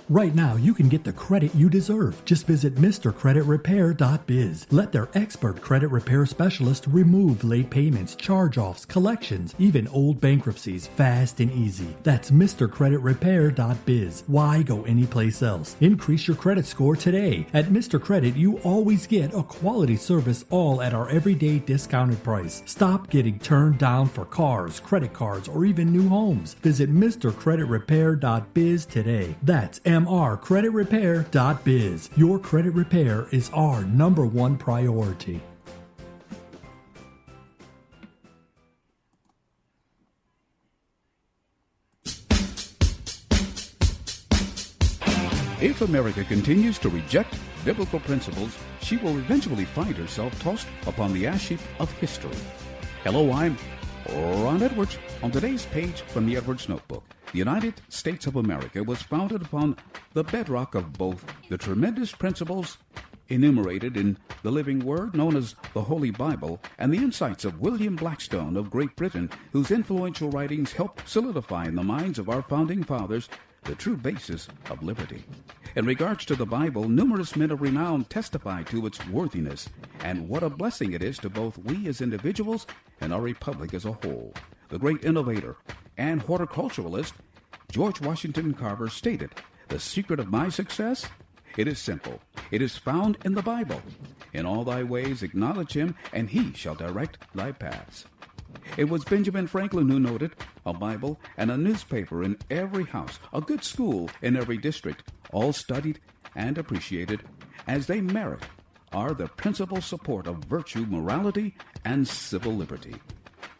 Right now, you can get the credit you deserve. Just visit MrCreditRepair.biz. Let their expert credit repair specialist remove late payments, charge-offs, collections, even old bankruptcies, fast and easy. That's MrCreditRepair.biz. Why go anyplace else? Increase your credit score today. At Mr. Credit, you always get a quality service, all at our everyday discounted price. Stop getting turned down for cars, credit cards, or even new homes. Visit MrCreditRepair.biz today. That's MrCreditRepair.biz. Your credit repair is our number one priority. If America continues to reject biblical principles, she will eventually find herself tossed upon the ash heap of history. Hello, I'm Ron Edwards. On today's page from the Edwards Notebook, the United States of America was founded upon the bedrock of both the tremendous principles enumerated in the living word known as the Holy Bible and the insights of William Blackstone of Great Britain, whose influential writings helped solidify in the minds of our founding fathers the true basis of liberty. In regards to the Bible, numerous men of renown testify to its worthiness and what a blessing it is to both we as individuals and our republic as a whole. The great innovator and horticulturalist George Washington Carver stated, "The secret of my success? It is simple. It is found in the Bible. In all thy ways acknowledge him, and he shall direct thy paths." It was Benjamin Franklin who noted, "A Bible and a newspaper in every house, a good school in every district, all studied and appreciated as they merit, are the principal support of virtue, morality, and civil liberty.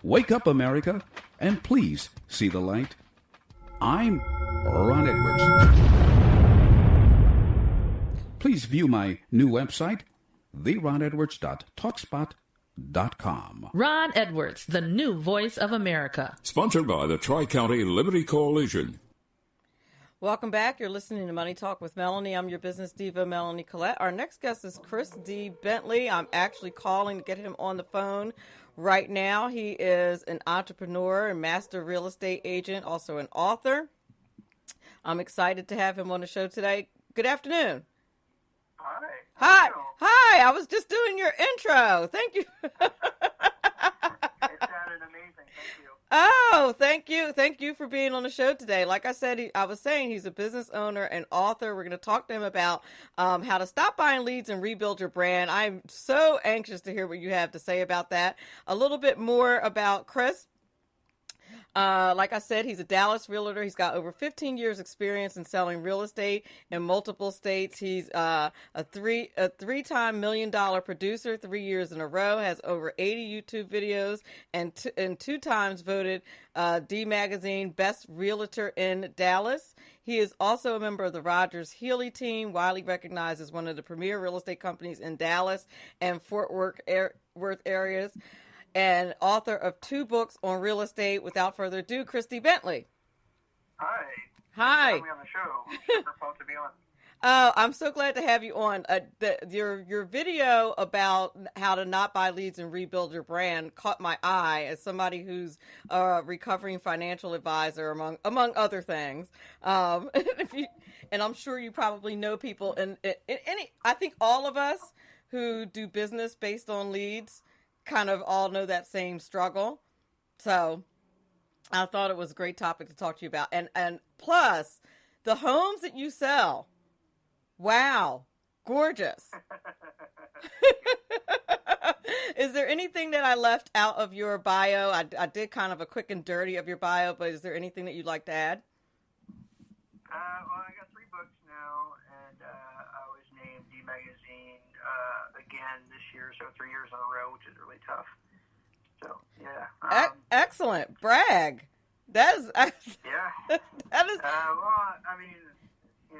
Wake up, America, and please see the light." I'm Ron Edwards. Please view my new website, theronedwards.talkspot.com. Ron Edwards, the new voice of America. Sponsored by the Tri-County Liberty Coalition. Welcome back. You're listening to Money Talk with Melanie. I'm your business diva, Melanie Collette. Our next guest is Chris D. Bentley. I'm actually calling to get him on the phone right now. He is an entrepreneur and master real estate agent, also an author. I'm excited to have him on the show today. Good afternoon. Hi. I was just doing your intro. Thank you. It sounded amazing. Thank you. Oh, thank you. Thank you for being on the show today. Like I said, I was saying he's a business owner and author. We're going to talk to him about how to stop buying leads and rebuild your brand. I'm so anxious to hear what you have to say about that. A little bit more about Chris. Like I said, he's a Dallas realtor. He's got over 15 years experience in selling real estate in multiple states. He's a three-time $1 million producer 3 years in a row, has over 80 YouTube videos, and 2 times voted D Magazine Best Realtor in Dallas. He is also a member of the Rogers Healy team, widely recognized as one of the premier real estate companies in Dallas and Fort Worth areas, and author of 2 books on real estate. Without further ado, Christy Bentley. Hi. Hi. Me on the show. Super pumped to be on. Oh, I'm so glad to have you on. Your video about how to not buy leads and rebuild your brand caught my eye as somebody who's a recovering financial advisor, among other things. And I'm sure you probably know people, and I think all of us who do business based on leads kind of all know that same struggle. So I thought it was a great topic to talk to you about. And plus, the homes that you sell, wow, gorgeous. Is there anything that I left out of your bio? I did kind of a quick and dirty of your bio, but is there anything that you'd like to add? Well, I got 3 books now, and I was named D Magazine again this year, so 3 years in a row, which is really tough. So yeah. Excellent brag. That is. Yeah. That is. Well, I mean,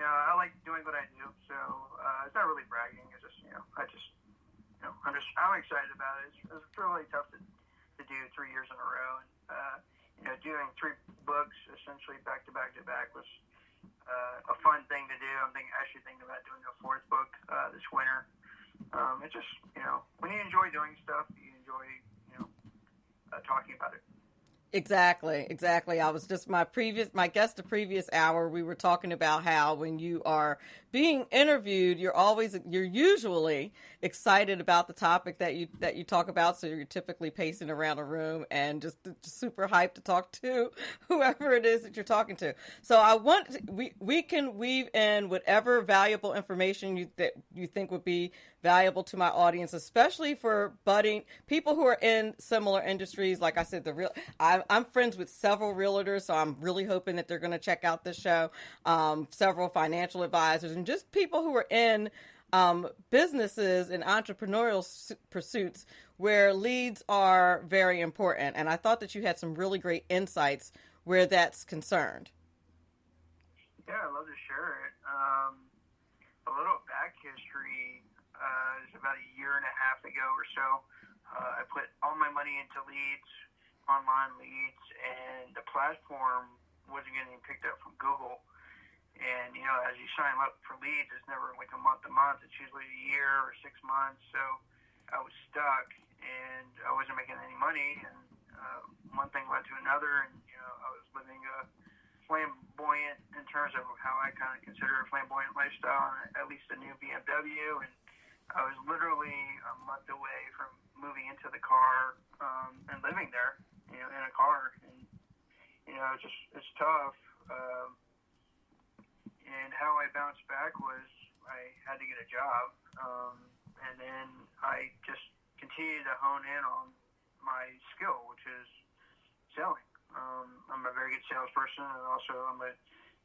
I like doing what I do, so it's not really bragging. It's just, I'm excited about it. It's really tough to do 3 years in a row, and doing 3 books essentially back to back to back was a fun thing to do. I'm actually thinking about doing a 4th book this winter. It's just, when you enjoy doing stuff, you enjoy, talking about it. Exactly. I was just my guest the previous hour. We were talking about how when you are being interviewed, you're usually excited about the topic that you talk about. So you're typically pacing around a room and just super hyped to talk to whoever it is that you're talking to. So we can weave in whatever valuable information that you think would be valuable to my audience, especially for budding people who are in similar industries. Like I said, I'm friends with several realtors, so I'm really hoping that they're going to check out this show. Several financial advisors and just people who are in businesses and entrepreneurial pursuits where leads are very important. And I thought that you had some really great insights where that's concerned. Yeah, I'd love to share it. A little back history. It was about a year and a half ago or so. I put all my money into leads, online leads, and the platform wasn't getting picked up from Google. And, as you sign up for leads, it's never like a month to month. It's usually a year or 6 months. So I was stuck, and I wasn't making any money. And one thing led to another, and, I was living a flamboyant, in terms of how I kind of consider a flamboyant lifestyle, at least a new BMW. And I was literally a month away from moving into the car and living there, in a car. And, it's tough. And how I bounced back was I had to get a job. And then I just continued to hone in on my skill, which is selling. I'm a very good salesperson, and also I'm a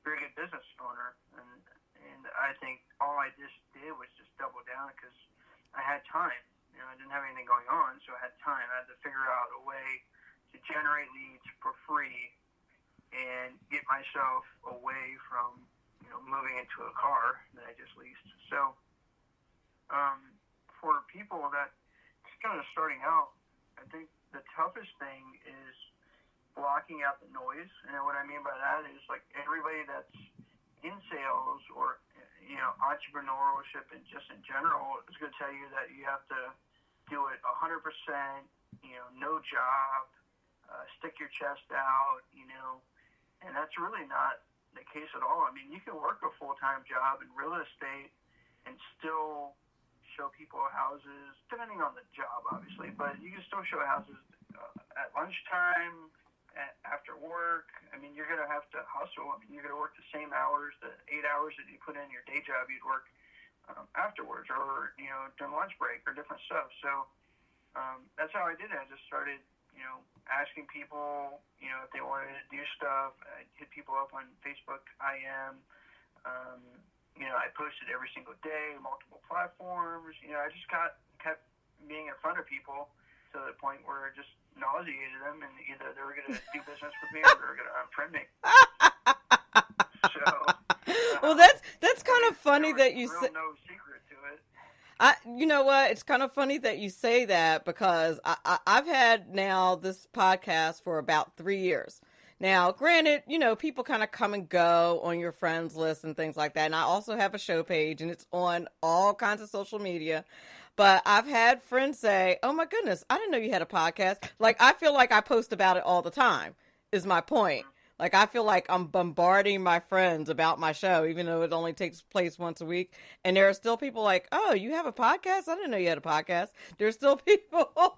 very good business owner. And I think all I just did was just double down because I had time. I didn't have anything going on, so I had time. I had to figure out a way to generate leads for free and get myself away from, moving into a car that I just leased. So for people that just kind of starting out, I think the toughest thing is blocking out the noise. And what I mean by that is, like, everybody that's in sales or entrepreneurship and just in general is going to tell you that you have to do it 100%, no job, stick your chest out, and that's really not the case at all. I mean, you can work a full-time job in real estate and still show people houses, depending on the job, obviously, but you can still show houses at lunchtime, after work. I mean, you're going to have to hustle. I mean, you're going to work the same hours, the 8 hours that you put in your day job, you'd work afterwards, or, during lunch break, or different stuff. So that's how I did it. I just started, asking people, if they wanted to do stuff. I hit people up on Facebook, IM. I posted every single day, multiple platforms. I just kept being in front of people to the point where it just nauseated them, and either they were going to do business with me or they were going to unfriend me. So, well, that's kind of funny that you say. No secret to it. You know what? It's kind of funny that you say that, because I've had now this podcast for about 3 years. Now, granted, people kind of come and go on your friends list and things like that. And I also have a show page, and it's on all kinds of social media. But I've had friends say, oh my goodness, I didn't know you had a podcast. Like, I feel like I post about it all the time, is my point. Like, I feel like I'm bombarding my friends about my show, even though it only takes place once a week. And there are still people like, oh, you have a podcast? I didn't know you had a podcast. There's still people.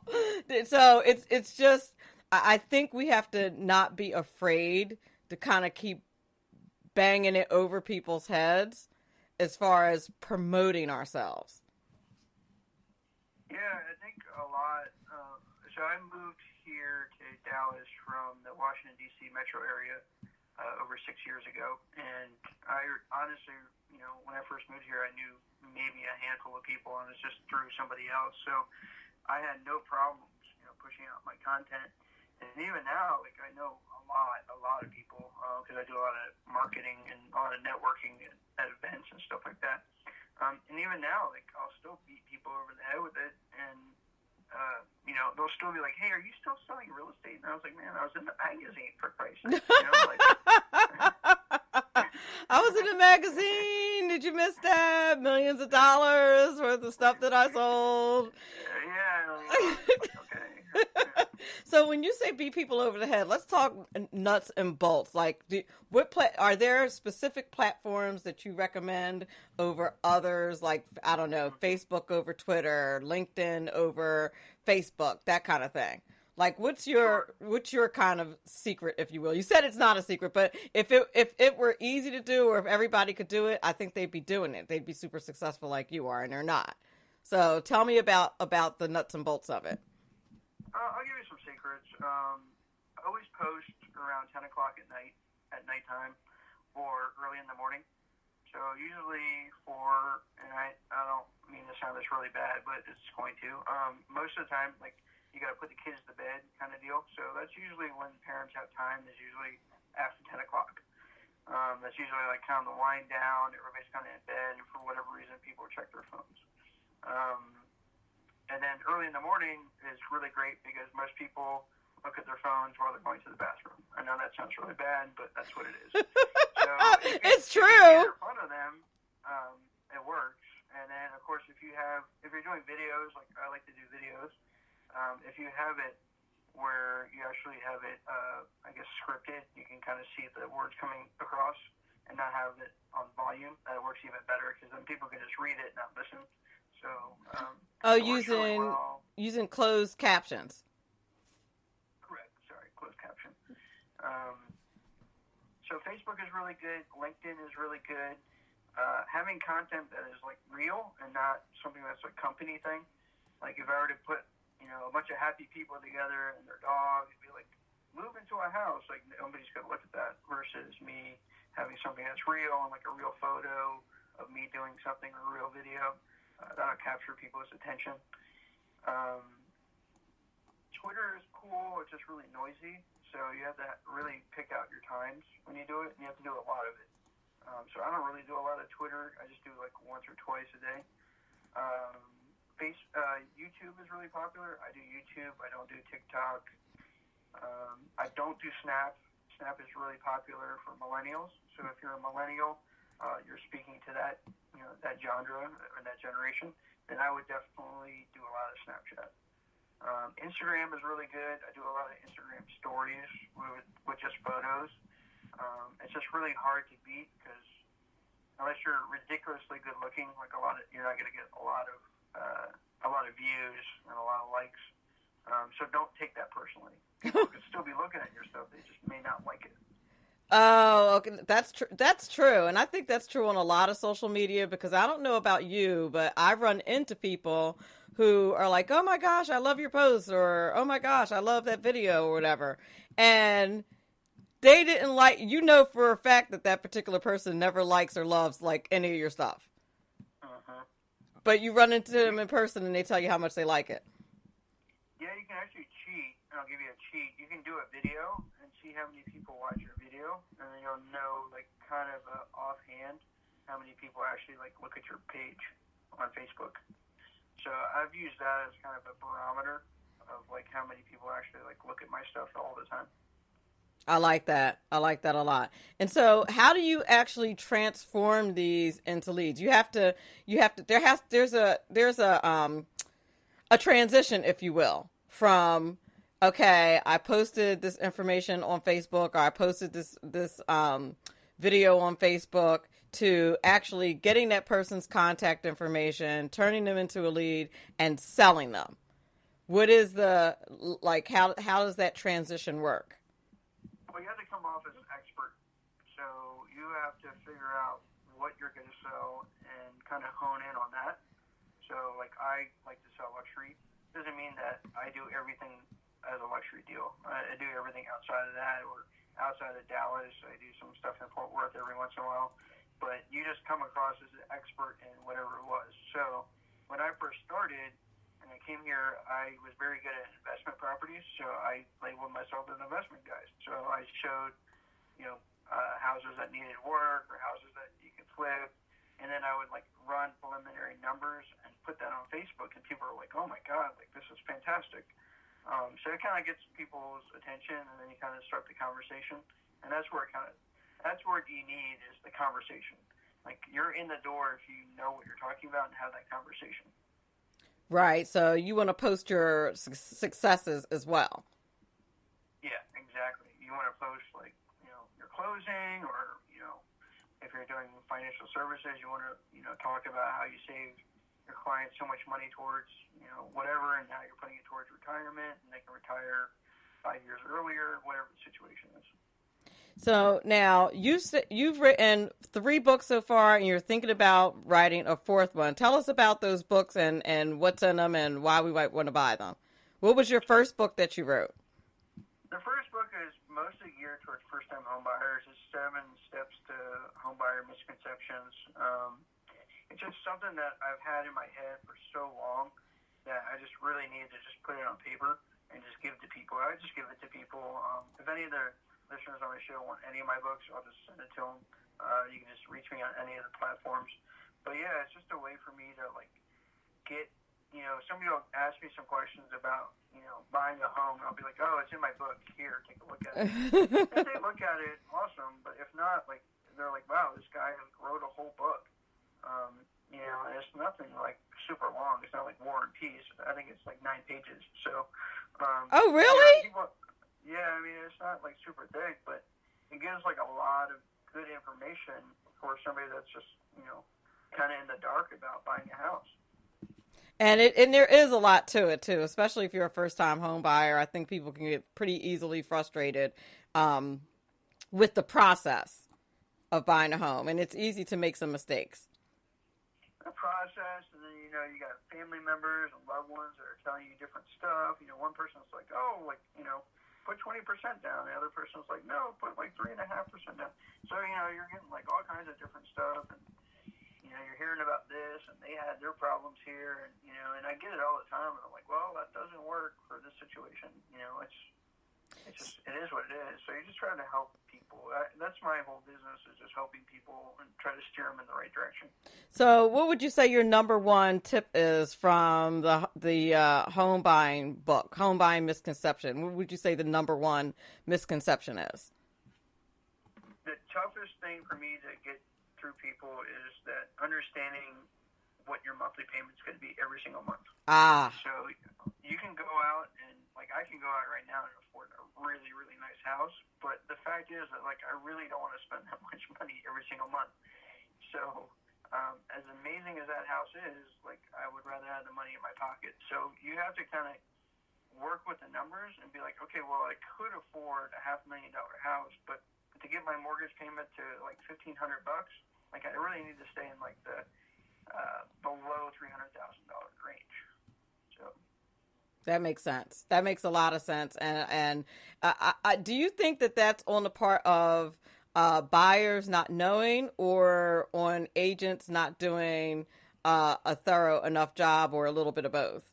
So it's just, I think we have to not be afraid to kind of keep banging it over people's heads as far as promoting ourselves. Yeah, I think a lot. So I moved here to Dallas from the Washington, D.C. metro area over 6 years ago. And I honestly, when I first moved here, I knew maybe a handful of people, and it's just through somebody else. So I had no problems, pushing out my content. And even now, like, I know a lot of people, because I do a lot of marketing and a lot of networking at events and stuff like that. And even now, like, I'll still beat people over the head with it, and they'll still be like, "Hey, are you still selling real estate?" And I was like, "Man, I was in the magazine, for Christ's sake." I was in a magazine. Did you miss that? Millions of dollars worth of stuff that I sold. Yeah. Okay. So when you say beat people over the head, let's talk nuts and bolts. Like, are there specific platforms that you recommend over others? Like, I don't know, Facebook over Twitter, LinkedIn over Facebook, that kind of thing. Like, what's your kind of secret, if you will? You said it's not a secret, but if it were easy to do, or if everybody could do it, I think they'd be doing it. They'd be super successful like you are, and they're not. So tell me about the nuts and bolts of it. I'll give you some secrets. I always post around 10 o'clock at nighttime, or early in the morning. So usually and I don't mean to sound this really bad, but it's going to. Most of the time, like, you got to put the kids to bed kind of deal. So that's usually when parents have time, is usually after 10 o'clock. That's usually like kind of the wind down. Everybody's kind of in bed, and for whatever reason, people check their phones. And then early in the morning is really great because most people look at their phones while they're going to the bathroom. I know that sounds really bad, but that's what it is. So it's true. If you're in front of them, it works. And then, of course, if you're doing videos, like I like to do videos, if you have it where you actually have it, scripted, you can kind of see the words coming across and not have it on volume. That works even better because then people can just read it, not listen. So, using closed captions. Correct. Sorry, closed caption. So Facebook is really good. LinkedIn is really good. Having content that is like real and not something that's a company thing. Like if I were to put, a bunch of happy people together and their dogs, be like, move into a house. Like nobody's gonna look at that. Versus me having something that's real and like a real photo of me doing something, or a real video. That'll capture people's attention. Twitter is cool. It's just really noisy. So you have to really pick out your times when you do it, and you have to do a lot of it. So I don't really do a lot of Twitter. I just do like once or twice a day. YouTube is really popular. I do YouTube. I don't do TikTok. I don't do Snap. Snap is really popular for millennials. So if you're a millennial, you're speaking to that, that genre or that generation, then I would definitely do a lot of Snapchat. Instagram is really good. I do a lot of Instagram stories with just photos. It's just really hard to beat because unless you're ridiculously good looking, like you're not going to get a lot of views and a lot of likes. So don't take that personally. People could still be looking at your stuff. They just may not like it. Oh, okay. That's true. That's true. And I think that's true on a lot of social media because I don't know about you, but I run into people who are like, oh my gosh, I love your post, or oh my gosh, I love that video, or whatever. And they didn't like, for a fact that particular person never likes or loves like any of your stuff. Uh-huh. But you run into them in person and they tell you how much they like it. Yeah, you can actually cheat. I'll give you a cheat. You can do a video and see how many people watch your video, and then you'll know, like, kind of offhand how many people actually, like, look at your page on Facebook. So I've used that as kind of a barometer of, like, how many people actually, like, look at my stuff all the time. I like that. I like that a lot. And so how do you actually transform these into leads? There's a transition, if you will, from, okay, I posted this information on Facebook, or I posted this video on Facebook, to actually getting that person's contact information, turning them into a lead, and selling them. What is how does that transition work? Well, you have to come off as an expert. So you have to figure out what you're going to sell and kind of hone in on that. So, like, I like to sell luxury. Doesn't mean that I do everything as a luxury deal. I do everything outside of that, or outside of Dallas. I do some stuff in Fort Worth every once in a while. But you just come across as an expert in whatever it was. So when I first started and I came here, I was very good at investment properties. So I labeled myself as an investment guy. So I showed, houses that needed work or houses that you could flip. And then I would run preliminary numbers and put that on Facebook, and people are like, "Oh my God, this is fantastic." So it kind of gets people's attention, and then you kind of start the conversation, and that's where you need is the conversation. You're in the door if you know what you're talking about and have that conversation. Right. So you want to post your successes as well. Yeah, exactly. You want to post your closing, or if you're doing financial services, you want to talk about how you save your clients so much money towards whatever, and now you're putting it towards retirement, and they can retire 5 years earlier, whatever the situation is. So now you've written 3 books so far, and you're thinking about writing a 4th one. Tell us about those books and what's in them and why we might want to buy them. What was your first book that you wrote? The first book is mostly geared towards first-time home buyers. It's 7 steps to home buyer misconceptions. It's just something that I've had in my head for so long that I just really needed to just put it on paper and just give it to people. I just give it to people. If any of the listeners on the show want any of my books, I'll just send it to them. You can just reach me on any of the platforms. But yeah, it's just a way for me to get, somebody will ask me some questions about, buying a home. I'll be like, "Oh, it's in my book. Here, take a look at it." If they look at it, awesome. But if not, they're like, "Wow, this guy wrote a whole book." And it's nothing super long. It's not like War and Peace. I think it's 9 pages. So. Oh, really? Yeah, I mean, it's not super thick, but it gives a lot of good information for somebody that's just kind of in the dark about buying a house. And there is a lot to it too, especially if you're a first-time home buyer. I think people can get pretty easily frustrated with the process of buying a home, and it's easy to make some mistakes. The process, and then you got family members and loved ones that are telling you different stuff. One person's like, "Oh, put 20% down." The other person's like, "No, put 3.5% down." So you're getting all kinds of different stuff, and you're hearing about this, and they had their problems here, and I get it all the time, and I'm like, well, that doesn't work for this situation. It is what it is. So you're just trying to help people. That's my whole business, is just helping people and try to steer them in the right direction. So what would you say your number one tip is from the home buying book, Home Buying Misconception? What would you say the number one misconception is? The toughest thing for me to get through people is that understanding what your monthly payment's going to be every single month. So you can go out and I can go out right now and afford a really, really nice house, but the fact is that I really don't want to spend that much money every single month. So as amazing as that house is, I would rather have the money in my pocket. So you have to kind of work with the numbers and be like, okay, well, I could afford a $500,000 house, but to get my mortgage payment to $1,500, I really need to stay in the below $300,000 range. So that makes sense. That makes a lot of sense. And do you think that that's on the part of buyers not knowing, or on agents not doing a thorough enough job, or a little bit of both?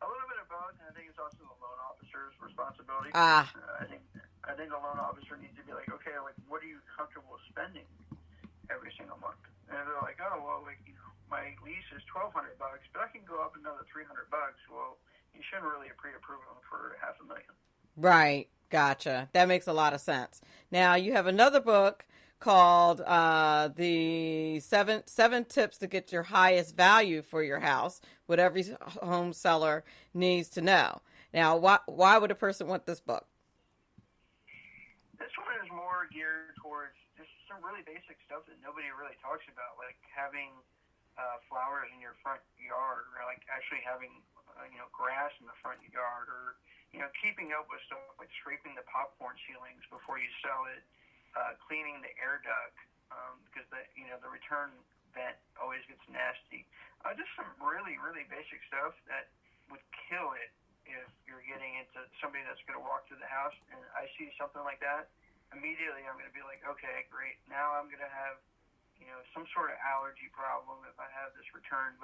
A little bit of both, and I think it's also the loan officer's responsibility. I think the loan officer needs to be like, okay, what are you comfortable spending every single month? And if they're like, oh, well, my lease is $1,200, but I can go up another $300. Well, you shouldn't really pre-approve them for $500,000. Right. Gotcha. That makes a lot of sense. Now you have another book called the seven tips to get your highest value for your house, what every home seller needs to know. Now, why would a person want this book? This one is more geared towards just some really basic stuff that nobody really talks about, like having flowers in your front yard, or actually having grass in the front yard, or keeping up with stuff like scraping the popcorn ceilings before you sell it, cleaning the air duct because the return vent always gets nasty. Just some really, really basic stuff that would kill it if you're getting into somebody that's going to walk through the house and I see something like that, immediately I'm going to be like, okay, great. Now I'm going to have, some sort of allergy problem if I have this return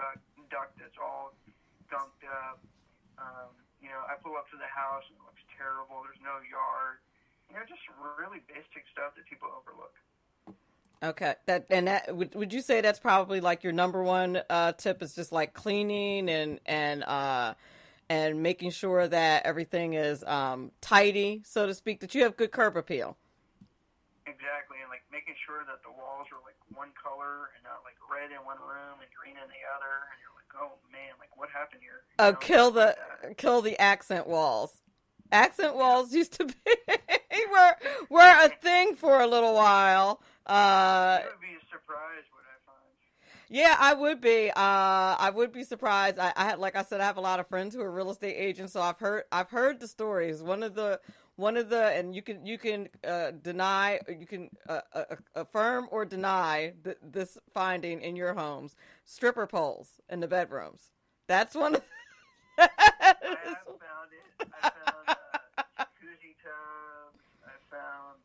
duct that's all gunked up. I pull up to the house and it looks terrible. There's no yard. Just really basic stuff that people overlook. Okay. Would you say that's probably like your number one tip is just like cleaning and making sure that everything is tidy, so to speak, that you have good curb appeal? Exactly, and like making sure that the walls are like one color and not like red in one room and green in the other, and you're like, oh man, like what happened here? Kill the accent walls. Accent walls used to be were a thing for a little while. You would be surprised what I find. Yeah, I would be. I would be surprised. I had, like I said, I have a lot of friends who are real estate agents, so I've heard the stories. One of the, and you can deny, you can affirm or deny this finding in your homes. Stripper poles in the bedrooms. That's one of. I have found it. I found jacuzzi tubs. I found.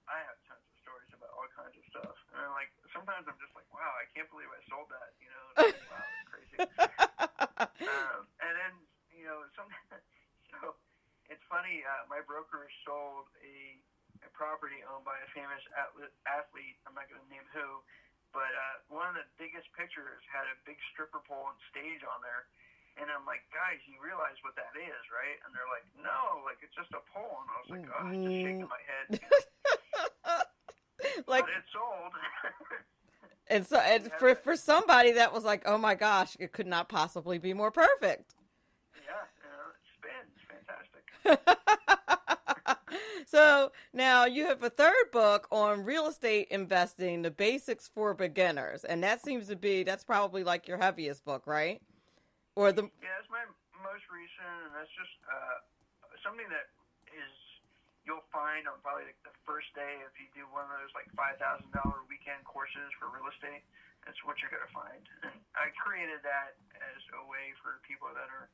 I have tons of stories about all kinds of stuff. And like sometimes I'm just like, wow, I can't believe I sold that. Wow, it's crazy. And then sometimes. So it's funny. My broker sold a property owned by a famous athlete. I'm not going to name who, but one of the biggest pictures had a big stripper pole and stage on there. And I'm like, guys, you realize what that is, right? And they're like, no, like it's just a pole. And I was like, oh, just shaking my head. Like, but it sold. And so, for somebody that was like, oh my gosh, it could not possibly be more perfect. Yeah, it's fantastic. So now you have a third book on real estate investing, the basics for beginners, and that's probably like your heaviest book, right? Yeah, it's my most recent, and that's just something that you'll find on probably like the first day if you do one of those like $5,000 weekend courses for real estate. That's what you're going to find. And I created that as a way for people that are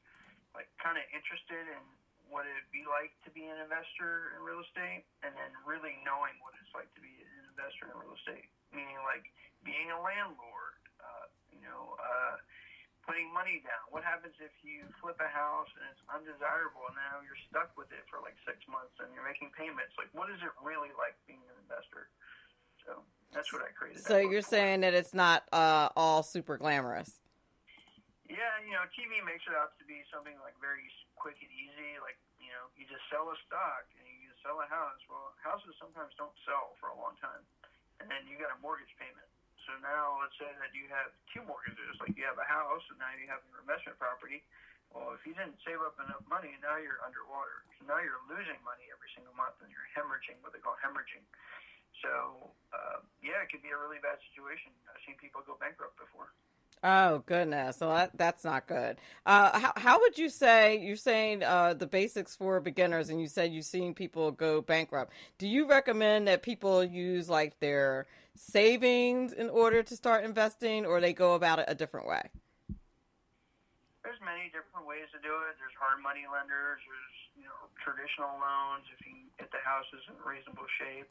like kind of interested in what it'd be like to be an investor in real estate, and then really knowing what it's like to be an investor in real estate, meaning like being a landlord, putting money down. What happens if you flip a house and it's undesirable and now you're stuck with it for like 6 months and you're making payments? Like, what is it really like being an investor? So that's what I created. So you're saying that it's not all super glamorous. Yeah, TV makes it out to be something like very quick and easy. Like, you just sell a stock and you just sell a house. Well, houses sometimes don't sell for a long time. And then you got a mortgage payment. So now let's say that you have two mortgages, like you have a house and now you have your investment property. Well, if you didn't save up enough money, now you're underwater. So now you're losing money every single month and you're hemorrhaging, what they call hemorrhaging. So, it could be a really bad situation. I've seen people go bankrupt before. Oh, goodness. So that's not good. How would you say, you're saying the basics for beginners, and you said you've seen people go bankrupt. Do you recommend that people use like their savings in order to start investing, or they go about it a different way? There's many different ways to do it. There's hard money lenders. There's, traditional loans if the house is in reasonable shape.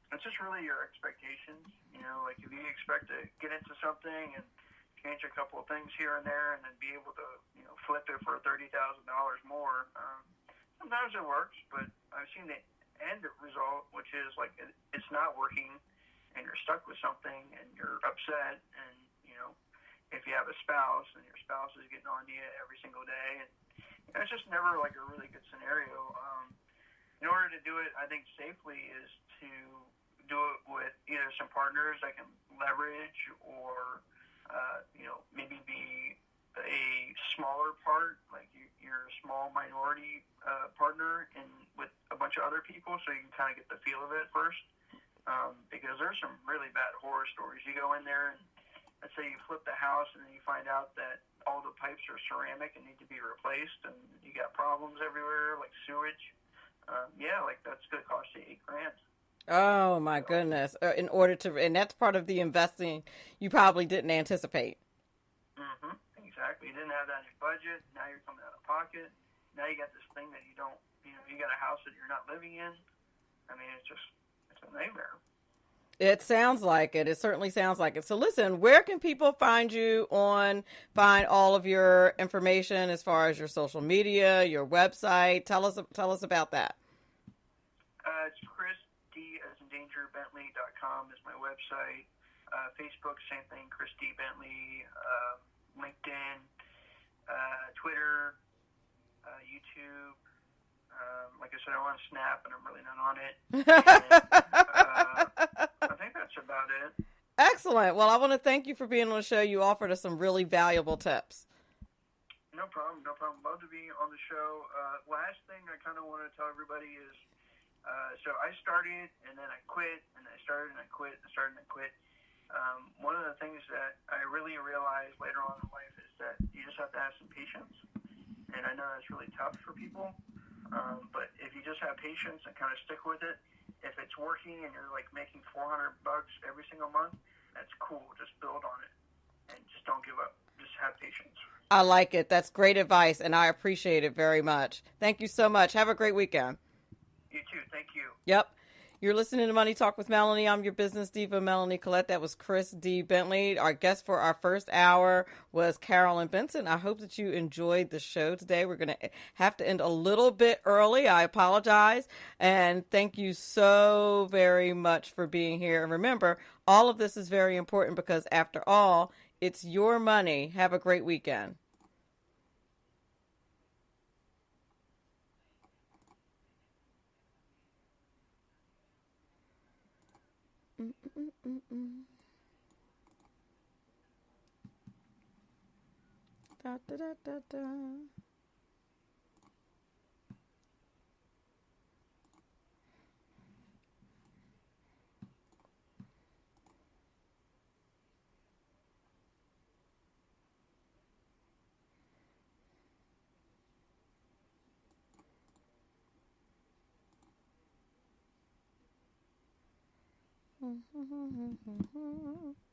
It's just really your expectations. Like if you expect to get into something and change a couple of things here and there and then be able to, flip it for $30,000 more, sometimes it works, but I've seen the end result, which is like it's not working and you're stuck with something and you're upset, and, if you have a spouse and your spouse is getting on to you every single day, and it's just never like a really good scenario. In order to do it, I think safely is to do it with either some partners that can leverage or, maybe be a smaller part, like you're a small minority partner with a bunch of other people, so you can kind of get the feel of it first. Because there's some really bad horror stories. You go in there and let's say you flip the house and then you find out that all the pipes are ceramic and need to be replaced, and you got problems everywhere like sewage. That's going to cost you $8,000. Oh my goodness! And that's part of the investing you probably didn't anticipate. Mm-hmm. Exactly. You didn't have that in your budget. Now you're coming out of pocket. Now you got this thing that you don't, you got a house that you're not living in. I mean, it's a nightmare. It sounds like it. It certainly sounds like it. So listen, where can people find find all of your information as far as your social media, your website? Tell us about that. It's Chris D as in danger, Bentley.com is my website. Facebook, same thing, Chris D. Bentley. LinkedIn, Twitter, YouTube. Like I said, I'm on Snap, and I'm really not on it. I think that's about it. Excellent. Well, I want to thank you for being on the show. You offered us some really valuable tips. No problem. Love to be on the show. Last thing I kind of want to tell everybody is, so I started, and then I quit, and I started, and I quit, and started, and I quit. One of the things that I really realized later on in life is that you just have to have some patience. And I know that's really tough for people. But if you just have patience and kind of stick with it, if it's working and you're like making $400 every single month, that's cool. Just build on it and just don't give up. Just have patience. I like it. That's great advice, and I appreciate it very much. Thank you so much. Have a great weekend. You too. Thank you. Yep. You're listening to Money Talk with Melanie. I'm your business diva, Melanie Collette. That was Chris D. Bentley. Our guest for our first hour was Carolyn Benson. I hope that you enjoyed the show today. We're going to have to end a little bit early. I apologize. And thank you so very much for being here. And remember, all of this is very important because after all, it's your money. Have a great weekend. Da, da, da, da, da. Mm-hmm.